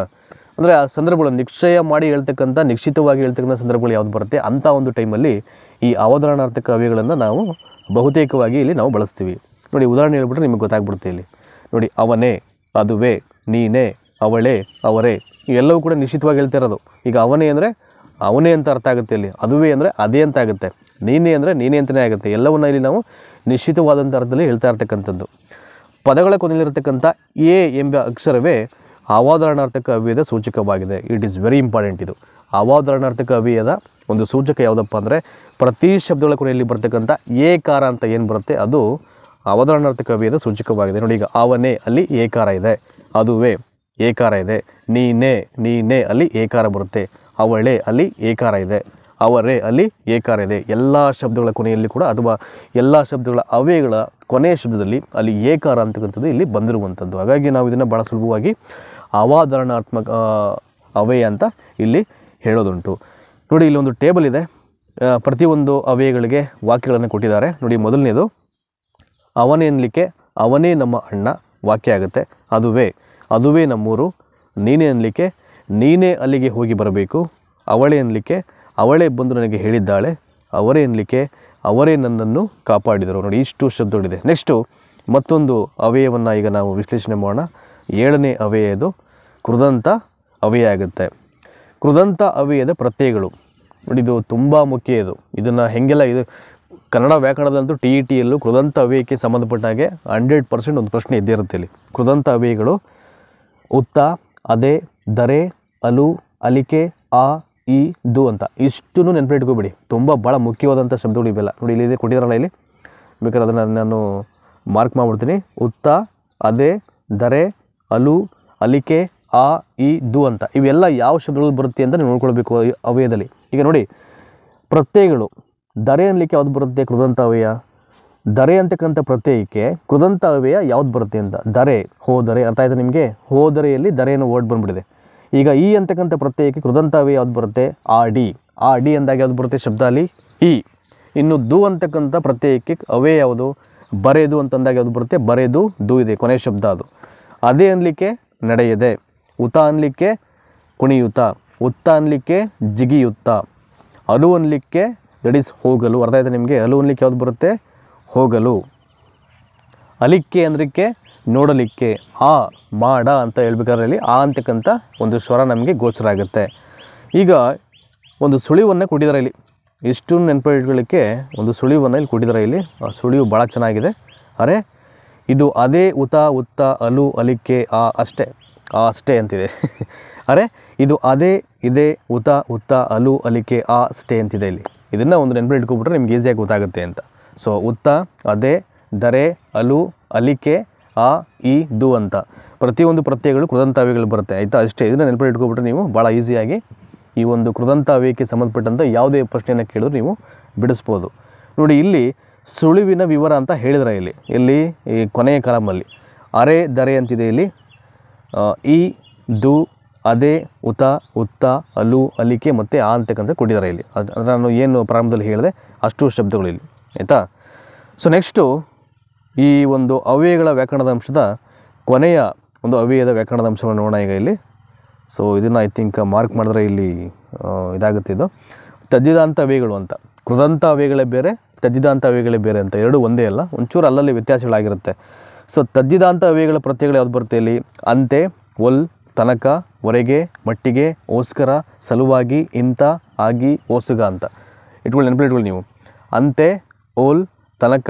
[SPEAKER 1] ಅಂದರೆ ಆ ಸಂದರ್ಭಗಳು ನಿಶ್ಚಯ ಮಾಡಿ ಹೇಳ್ತಕ್ಕಂಥ, ನಿಶ್ಚಿತವಾಗಿ ಹೇಳ್ತಕ್ಕಂಥ ಸಂದರ್ಭಗಳು ಯಾವುದು ಬರುತ್ತೆ ಅಂಥ ಒಂದು ಟೈಮಲ್ಲಿ ಈ ಅವಾಧಾರಣಾರ್ಥಕ ಅವ್ಯಯಗಳನ್ನು ನಾವು ಬಹುತೇಕವಾಗಿ ಇಲ್ಲಿ ನಾವು ಬಳಸ್ತೀವಿ. ನೋಡಿ, ಉದಾಹರಣೆ ಹೇಳ್ಬಿಟ್ರೆ ನಿಮಗೆ ಗೊತ್ತಾಗ್ಬಿಡುತ್ತೆ. ಇಲ್ಲಿ ನೋಡಿ, ಅವನೇ, ಅದುವೇ, ನೀನೇ, ಅವಳೇ, ಅವರೇ, ಇವೆಲ್ಲವೂ ಕೂಡ ನಿಶ್ಚಿತವಾಗಿ ಹೇಳ್ತಾ ಇರೋದು. ಈಗ ಅವನೇ ಅಂದರೆ ಅವನೇ ಅಂತ ಅರ್ಥ ಆಗುತ್ತೆ. ಇಲ್ಲಿ ಅದುವೇ ಅಂದರೆ ಅದೇ ಅಂತ ಆಗುತ್ತೆ. ನೀನೇ ಅಂದರೆ ನೀನೇ ಅಂತಲೇ ಆಗುತ್ತೆ. ಎಲ್ಲವನ್ನ ಇಲ್ಲಿ ನಾವು ನಿಶ್ಚಿತವಾದಂಥ ಅರ್ಥದಲ್ಲಿ ಹೇಳ್ತಾ ಇರ್ತಕ್ಕಂಥದ್ದು. ಪದಗಳ ಕೊನೆಯಲ್ಲಿರತಕ್ಕಂಥ ಎ ಎಂಬ ಅಕ್ಷರವೇ ಅವಾಧಾರಣಾರ್ಥಕ ಅವ್ಯಯದ ಸೂಚಕವಾಗಿದೆ. It is very important. ಇದು ಅವಾಧಾರಣಾರ್ಥಕ ಅವ್ಯಯದ ಒಂದು ಸೂಚಕ ಯಾವುದಪ್ಪ ಅಂದರೆ ಪ್ರತಿ ಶಬ್ದಗಳ ಕೊನೆಯಲ್ಲಿ ಬರ್ತಕ್ಕಂಥ ಏಕಾರ ಅಂತ ಏನು ಬರುತ್ತೆ ಅದು ಅವಾಧಾರಣಾರ್ಥಕ ಅವ್ಯಯದ ಸೂಚಕವಾಗಿದೆ. ನೋಡಿ, ಈಗ ಅವನೇ ಅಲ್ಲಿ ಏಕಾರ ಇದೆ, ಅದುವೇ ಏಕಾರ ಇದೆ, ನೀನೇ, ನೀನೇ ಅಲ್ಲಿ ಏಕಾರ ಬರುತ್ತೆ, ಅವಳೇ ಅಲ್ಲಿ ಏಕಾರ ಇದೆ, ಅವರೇ ಅಲ್ಲಿ ಏಕಾರ ಇದೆ. ಎಲ್ಲ ಶಬ್ದಗಳ ಕೊನೆಯಲ್ಲಿ ಕೂಡ ಅಥವಾ ಎಲ್ಲ ಶಬ್ದಗಳ ಅವ್ಯಯಗಳ ಕೊನೆಯ ಶಬ್ದದಲ್ಲಿ ಅಲ್ಲಿ ಏಕಾರ ಅಂತಕ್ಕಂಥದ್ದು ಇಲ್ಲಿ ಬಂದಿರುವಂಥದ್ದು. ಹಾಗಾಗಿ ನಾವು ಇದನ್ನು ಭಾಳ ಸುಲಭವಾಗಿ ಅವಾಧಾರಣಾತ್ಮಕ ಅವ್ಯಯ ಅಂತ ಇಲ್ಲಿ ಹೇಳೋದುಂಟು. ನೋಡಿ, ಇಲ್ಲಿ ಒಂದು ಟೇಬಲ್ ಇದೆ. ಪ್ರತಿಯೊಂದು ಅವ್ಯಯಗಳಿಗೆ ವಾಕ್ಯಗಳನ್ನು ಕೊಟ್ಟಿದ್ದಾರೆ. ನೋಡಿ, ಮೊದಲನೇದು ಅವನೇ ಅನ್ನಲಿಕ್ಕೆ ಅವನೇ ನಮ್ಮ ಅಣ್ಣ ವಾಕ್ಯ ಆಗುತ್ತೆ. ಅದುವೇ, ಅದುವೇ ನಮ್ಮೂರು. ನೀನೇ ಅನ್ನಲಿಕ್ಕೆ ನೀನೇ ಅಲ್ಲಿಗೆ ಹೋಗಿ ಬರಬೇಕು. ಅವಳೇ ಅನ್ನಲಿಕ್ಕೆ ಅವಳೇ ಬಂದು ನನಗೆ ಹೇಳಿದ್ದಾಳೆ. ಅವರೇ ಅನ್ನಲಿಕ್ಕೆ ಅವರೇ ನನ್ನನ್ನು ಕಾಪಾಡಿದರು. ನೋಡಿ, ಇಷ್ಟು ಶಬ್ದಗಳಿದೆ. ನೆಕ್ಸ್ಟು ಮತ್ತೊಂದು ಅವ್ಯಯವನ್ನು ಈಗ ನಾವು ವಿಶ್ಲೇಷಣೆ ಮಾಡೋಣ. 7ನೇ ಅವ್ಯಯ ಇದು ಕೃದಂತ ಅವ್ಯಯ ಆಗುತ್ತೆ. ಕೃದಂತ ಅವ್ಯಯದ ಪ್ರತ್ಯಯಗಳು ನೋಡಿ, ಇದು ತುಂಬ ಮುಖ್ಯ. ಇದನ್ನು ಹೆಂಗೆಲ್ಲ ಇದು ಕನ್ನಡ ವ್ಯಾಕರಣದಲ್ಲಂತೂ TETಯಲ್ಲೂ ಕೃದಂತ ಅವ್ಯಯಕ್ಕೆ ಸಂಬಂಧಪಟ್ಟ ಹಾಗೆ 100% ಒಂದು ಪ್ರಶ್ನೆ ಇದ್ದೇ ಇರುತ್ತೆ. ಇಲ್ಲಿ ಕೃದಂತ ಅವ್ಯಯಗಳು ಉತ್ತ, ಅದೇ, ದರೆ, ಅಲು, ಅಲಿಕೆ, ಆ, ಈ, ದು ಅಂತ ಇಷ್ಟನ್ನು ನೆನಪಿಟ್ಕೋಬಿಡಿ. ತುಂಬ ಭಾಳ ಮುಖ್ಯವಾದಂಥ ಶಬ್ದಗಳು ಇವೆಲ್ಲ. ನೋಡಿ, ಇಲ್ಲಿ ಕೊಟ್ಟಿದ್ದಾರಲ್ಲ, ಇಲ್ಲಿ ಬೇಕಾದ್ರೆ ಅದನ್ನು ನಾನು ಮಾರ್ಕ್ ಮಾಡಿಬಿಡ್ತೀನಿ. ಉತ್ತ, ಅದೇ, ದರೆ, ಅಲು, ಅಲಿಕೆ, ಆ, ಈ, ದು ಅಂತ ಇವೆಲ್ಲ ಯಾವ ಶಬ್ದಗಳು ಬರುತ್ತೆ ಅಂತ ನೀವು ನೋಡ್ಕೊಳ್ಬೇಕು ಅವ್ಯಯದಲ್ಲಿ. ಈಗ ನೋಡಿ, ಪ್ರತ್ಯಯಗಳು ದರೆ ಅನ್ನಲಿಕ್ಕೆ ಯಾವ್ದು ಬರುತ್ತೆ? ಕೃದಂತ ಅವ್ಯಯ. ದರೆ ಅಂತಕ್ಕಂಥ ಪ್ರತ್ಯಯಕ್ಕೆ ಕೃದಂತ ಅವ್ಯಯ ಯಾವ್ದು ಬರುತ್ತೆ ಅಂತ. ದರೆ, ಹೋದರೆ. ಅರ್ಥ ಆಯ್ತು ನಿಮಗೆ? ಹೋದರೆಯಲ್ಲಿ ದರೆಯನ್ನು ವರ್ಡ್ ಬಂದುಬಿಟ್ಟಿದೆ. ಈಗ ಈ ಅಂತಕ್ಕಂಥ ಪ್ರತ್ಯಯಕ್ಕೆ ಕೃದಂತ ಅವ್ಯಯ ಯಾವ್ದು ಬರುತ್ತೆ? ಆಡಿ. ಆಡಿ ಅಂದಾಗ ಯಾವ್ದು ಬರುತ್ತೆ ಶಬ್ದ ಅಲ್ಲಿ? ಈ. ಇನ್ನು ದು ಅಂತಕ್ಕಂಥ ಪ್ರತ್ಯಯಕ್ಕೆ ಅವ್ಯಯ ಯಾವುದು? ಬರೆದು ಅಂತಂದಾಗ ಯಾವ್ದು ಬರುತ್ತೆ? ಬರೆದು, ದು ಇದೆ ಕೊನೆಯ ಶಬ್ದ ಅದು. ಅದೇ ಅನ್ನಲಿಕ್ಕೆ ನಡೆಯದೆ. ಉತ ಅನ್ನಲಿಕ್ಕೆ ಕುಣಿಯುತ್ತ. ಉತ್ತ ಅನ್ನಲಿಕ್ಕೆ ಜಿಗಿಯುತ್ತ. ಅಲು ಅನ್ನಲಿಕ್ಕೆ ದಟ್ ಈಸ್ ಹೋಗಲು. ಅರ್ಥ ಆಯ್ತಾ ನಿಮಗೆ? ಅಲು ಅನ್ನಲಿಕ್ಕೆ ಯಾವ್ದು ಬರುತ್ತೆ? ಹೋಗಲು. ಅಲಿಕ್ಕೆ ಅಂದ್ರಕ್ಕೆ ನೋಡಲಿಕ್ಕೆ. ಆ, ಮಾಡ ಅಂತ ಹೇಳ್ಬೇಕಾದ್ರೆ ಇಲ್ಲಿ ಆ ಅಂತಕ್ಕಂಥ ಒಂದು ಸ್ವರ ನಮಗೆ ಗೋಚರ ಆಗುತ್ತೆ. ಈಗ ಒಂದು ಸುಳಿವನ್ನು ಕೊಟ್ಟಿದ್ದಾರೆ ಇಲ್ಲಿ. ಇಷ್ಟು ನೆನಪಿಟ್ಕೊಳ್ಳಿಕ್ಕೆ ಒಂದು ಸುಳಿವನ್ನು ಇಲ್ಲಿ ಕೊಟ್ಟಿದ್ದಾರೆ. ಇಲ್ಲಿ ಆ ಸುಳಿವು ಭಾಳ ಚೆನ್ನಾಗಿದೆ. ಅರೆ ಇದು ಅದೇ, ಉತ, ಉತ್ತ, ಅಲು, ಅಲಿಕೆ, ಆ ಅಷ್ಟೇ, ಆ ಅಷ್ಟೇ ಅಂತಿದೆ. ಅರೆ ಇದು ಅದೇ, ಇದೆ, ಉತ, ಉತ್ತ, ಅಲು, ಅಲಿಕೆ, ಆ ಅಷ್ಟೇ ಅಂತಿದೆ ಇಲ್ಲಿ. ಇದನ್ನು ಒಂದು ನೆನಪಿಟ್ಕೊಬಿಟ್ರೆ ನಿಮ್ಗೆ ಈಸಿಯಾಗಿ ಗೊತ್ತಾಗುತ್ತೆ ಅಂತ. ಸೊ ಉತ್ತ, ಅದೇ, ದರೆ, ಅಲು, ಅಲಿಕೆ, ಆ, ಈ, ದು ಅಂತ ಪ್ರತಿಯೊಂದು ಪ್ರತ್ಯಯಗಳು ಕೃದಂತ ಅವ್ಯಯಗಳು ಬರುತ್ತೆ. ಆಯಿತಾ? ಅಷ್ಟೇ. ಇದನ್ನು ನೆನಪಿಟ್ಕೊಬಿಟ್ರೆ ನೀವು ಭಾಳ ಈಸಿಯಾಗಿ ಈ ಒಂದು ಕೃದಂತ ಅವ್ಯಯಕ್ಕೆ ಸಂಬಂಧಪಟ್ಟಂಥ ಯಾವುದೇ ಪ್ರಶ್ನೆಯನ್ನು ಕೇಳಿದ್ರು ನೀವು ಬಿಡಿಸ್ಬೋದು. ನೋಡಿ, ಇಲ್ಲಿ ಸುಳಿವಿನ ವಿವರ ಅಂತ ಹೇಳಿದ್ರೆ ಇಲ್ಲಿ ಈ ಕೊನೆಯ ಕಾಲಮಲ್ಲಿ ಅರೆ, ದರೆ ಅಂತಿದೆ. ಇಲ್ಲಿ ಈ, ದು, ಅದೇ, ಉತ, ಉತ್ತ, ಅಲು, ಅಲಿಕೆ ಮತ್ತು ಆ ಅಂತಕ್ಕಂಥ ಕೊಟ್ಟಿದ್ದಾರೆ ಇಲ್ಲಿ. ಅದು ನಾನು ಏನು ಪ್ರಾರಂಭದಲ್ಲಿ ಹೇಳಿದೆ ಅಷ್ಟು ಶಬ್ದಗಳು ಇಲ್ಲಿ, ಆಯಿತಾ. ಸೊ ನೆಕ್ಸ್ಟು ಈ ಒಂದು ಅವ್ಯಯಗಳ ವ್ಯಾಕರಣದ ಅಂಶದ ಕೊನೆಯ ಒಂದು ಅವ್ಯಯದ ವ್ಯಾಕರಣದ ಅಂಶವನ್ನು ನೋಡೋಣ ಈಗ ಇಲ್ಲಿ. ಸೊ ಇದನ್ನು ಐ ಥಿಂಕ್ ಮಾರ್ಕ್ ಮಾಡಿದ್ರೆ ಇಲ್ಲಿ ಇದಾಗುತ್ತೆ. ಇದು ತದ್ದಿದಾಂತ ಅವ್ಯಯಗಳು ಅಂತ. ಕೃದಂತ ಅವ್ಯಯಗಳೇ ಬೇರೆ, ತದ್ದಿದಾಂತ ಅವ್ಯಯಗಳೇ ಬೇರೆ ಅಂತ, ಎರಡು ಒಂದೇ ಅಲ್ಲ, ಒಂಚೂರು ಅಲ್ಲಲ್ಲಿ ವ್ಯತ್ಯಾಸಗಳಾಗಿರುತ್ತೆ. ಸೊ ತದ್ದಿದಾಂತ ಅವ್ಯಯಗಳ ಪ್ರತ್ಯಯಗಳು ಯಾವ್ದು ಬರುತ್ತೆ ಇಲ್ಲಿ? ಅಂತೆ, ಒಲ್, ತನಕ, ವರೆಗೆ, ಮಟ್ಟಿಗೆ, ಓಸ್ಕರ, ಸಲುವಾಗಿ, ಇಂಥ, ಆಗಿ, ಓಸುಗ ಅಂತ ಇಟ್ಕೊಳ್ಳಿ, ನೆನಪಿಟ್ಕೊಳ್ಳಿ ನೀವು. ಅಂತೆ, ಓಲ್, ತನಕ,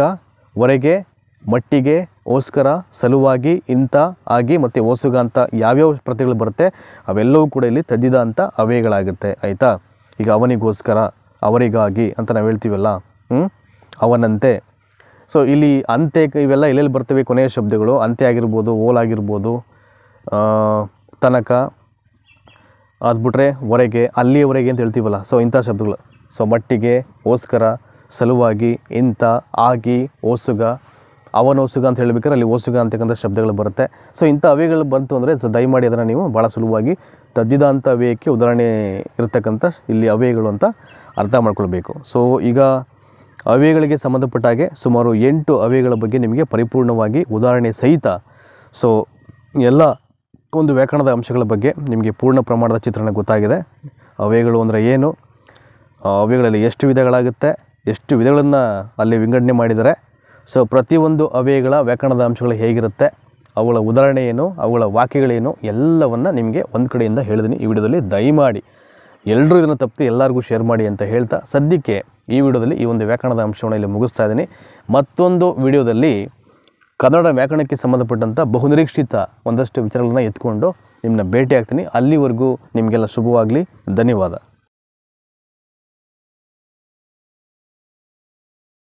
[SPEAKER 1] ವರೆಗೆ, ಮಟ್ಟಿಗೆ, ಓಸ್ಕರ, ಸಲುವಾಗಿ, ಇಂಥ, ಆಗಿ ಮತ್ತು ಓಸುಗ ಅಂತ ಯಾವ್ಯಾವ ಪ್ರತ್ಯಯಗಳು ಬರುತ್ತೆ ಅವೆಲ್ಲವೂ ಕೂಡ ಇಲ್ಲಿ ತದ್ದಿದಾಂತ ಅವ್ಯಯಗಳಾಗುತ್ತೆ, ಆಯಿತಾ. ಈಗ ಅವನಿಗೋಸ್ಕರ, ಅವರಿಗಾಗಿ ಅಂತ ನಾವು ಹೇಳ್ತೀವಲ್ಲ, ಅವನಂತೆ. ಸೊ ಇಲ್ಲಿ ಅಂತೆ ಇವೆಲ್ಲ ಎಲ್ಲೆಲ್ಲಿ ಬರ್ತವೆ ಕೊನೆಯ ಶಬ್ದಗಳು? ಅಂತೆ ಆಗಿರ್ಬೋದು, ಓಲ್ ಆಗಿರ್ಬೋದು, ತನಕ, ಅದ್ಬಿಟ್ರೆ ಹೊರಗೆ, ಅಲ್ಲಿಯವರೆಗೆ ಅಂತ ಹೇಳ್ತೀವಲ್ಲ, ಸೊ ಇಂಥ ಶಬ್ದಗಳು. ಸೊ ಮಟ್ಟಿಗೆ, ಓಸ್ಕರ, ಸಲುವಾಗಿ, ಇಂಥ, ಆಗಿ, ಓಸುಗ, ಅವನೋಸುಗ ಅಂತ ಹೇಳ್ಬೇಕಾದ್ರೆ ಅಲ್ಲಿ ಓಸುಗ ಅಂತಕ್ಕಂಥ ಶಬ್ದಗಳು ಬರುತ್ತೆ. ಸೊ ಇಂಥ ಅವ್ಯಯಗಳು ಬಂತು ಅಂದರೆ ಸೊ ದಯಮಾಡಿ ಅದನ್ನು ನೀವು ಭಾಳ ಸುಲಭವಾಗಿ ತದ್ದಿದಾಂತ ಅವ್ಯಯಕ್ಕೆ ಉದಾಹರಣೆ ಇರತಕ್ಕಂಥ ಇಲ್ಲಿ ಅವ್ಯಯಗಳು ಅಂತ ಅರ್ಥ ಮಾಡ್ಕೊಳ್ಬೇಕು. ಸೊ ಈಗ ಅವ್ಯಯಗಳಿಗೆ ಸಂಬಂಧಪಟ್ಟ ಹಾಗೆ ಸುಮಾರು 8 ಅವ್ಯಯಗಳ ಬಗ್ಗೆ ನಿಮಗೆ ಪರಿಪೂರ್ಣವಾಗಿ ಉದಾಹರಣೆ ಸಹಿತ ಸೊ ಎಲ್ಲ ಒಂದು ವ್ಯಾಕರಣದ ಅಂಶಗಳ ಬಗ್ಗೆ ನಿಮಗೆ ಪೂರ್ಣ ಪ್ರಮಾಣದ ಚಿತ್ರಣ ಗೊತ್ತಾಗಿದೆ. ಅವ್ಯಯಗಳು ಅಂದರೆ ಏನು, ಅವ್ಯಯಗಳಲ್ಲಿ ಎಷ್ಟು ವಿಧಗಳಾಗುತ್ತೆ, ಎಷ್ಟು ವಿಧಗಳನ್ನು ಅಲ್ಲಿ ವಿಂಗಡಣೆ ಮಾಡಿದ್ದಾರೆ, ಸೊ ಪ್ರತಿಯೊಂದು ಅವ್ಯಯಗಳ ವ್ಯಾಕರಣದ ಅಂಶಗಳು ಹೇಗಿರುತ್ತೆ, ಅವುಗಳ ಉದಾಹರಣೆ ಏನು, ಅವುಗಳ ವಾಕ್ಯಗಳೇನು ಎಲ್ಲವನ್ನು ನಿಮಗೆ ಒಂದು ಕಡೆಯಿಂದ ಹೇಳಿದ್ದೀನಿ ಈ ವಿಡಿಯೋದಲ್ಲಿ. ದಯಮಾಡಿ ಎಲ್ಲರೂ ಇದನ್ನು ತಪ್ಪು ಎಲ್ಲರಿಗೂ ಶೇರ್ ಮಾಡಿ ಅಂತ ಹೇಳ್ತಾ ಸದ್ಯಕ್ಕೆ ಈ ವಿಡಿಯೋದಲ್ಲಿ ಈ ಒಂದು ವ್ಯಾಕರಣದ ಅಂಶವನ್ನು ಇಲ್ಲಿ ಮುಗಿಸ್ತಾ ಇದ್ದೀನಿ. ಮತ್ತೊಂದು ವಿಡಿಯೋದಲ್ಲಿ ಕನ್ನಡ ವ್ಯಾಕರಣಕ್ಕೆ ಸಂಬಂಧಪಟ್ಟಂಥ ಬಹುನಿರೀಕ್ಷಿತ ಒಂದಷ್ಟು ವಿಚಾರಗಳನ್ನು ಎತ್ಕೊಂಡು ನಿಮ್ಮನ್ನ ಭೇಟಿ ಆಗ್ತೀನಿ. ಅಲ್ಲಿವರೆಗೂ ನಿಮಗೆಲ್ಲ ಶುಭವಾಗಲಿ. ಧನ್ಯವಾದ.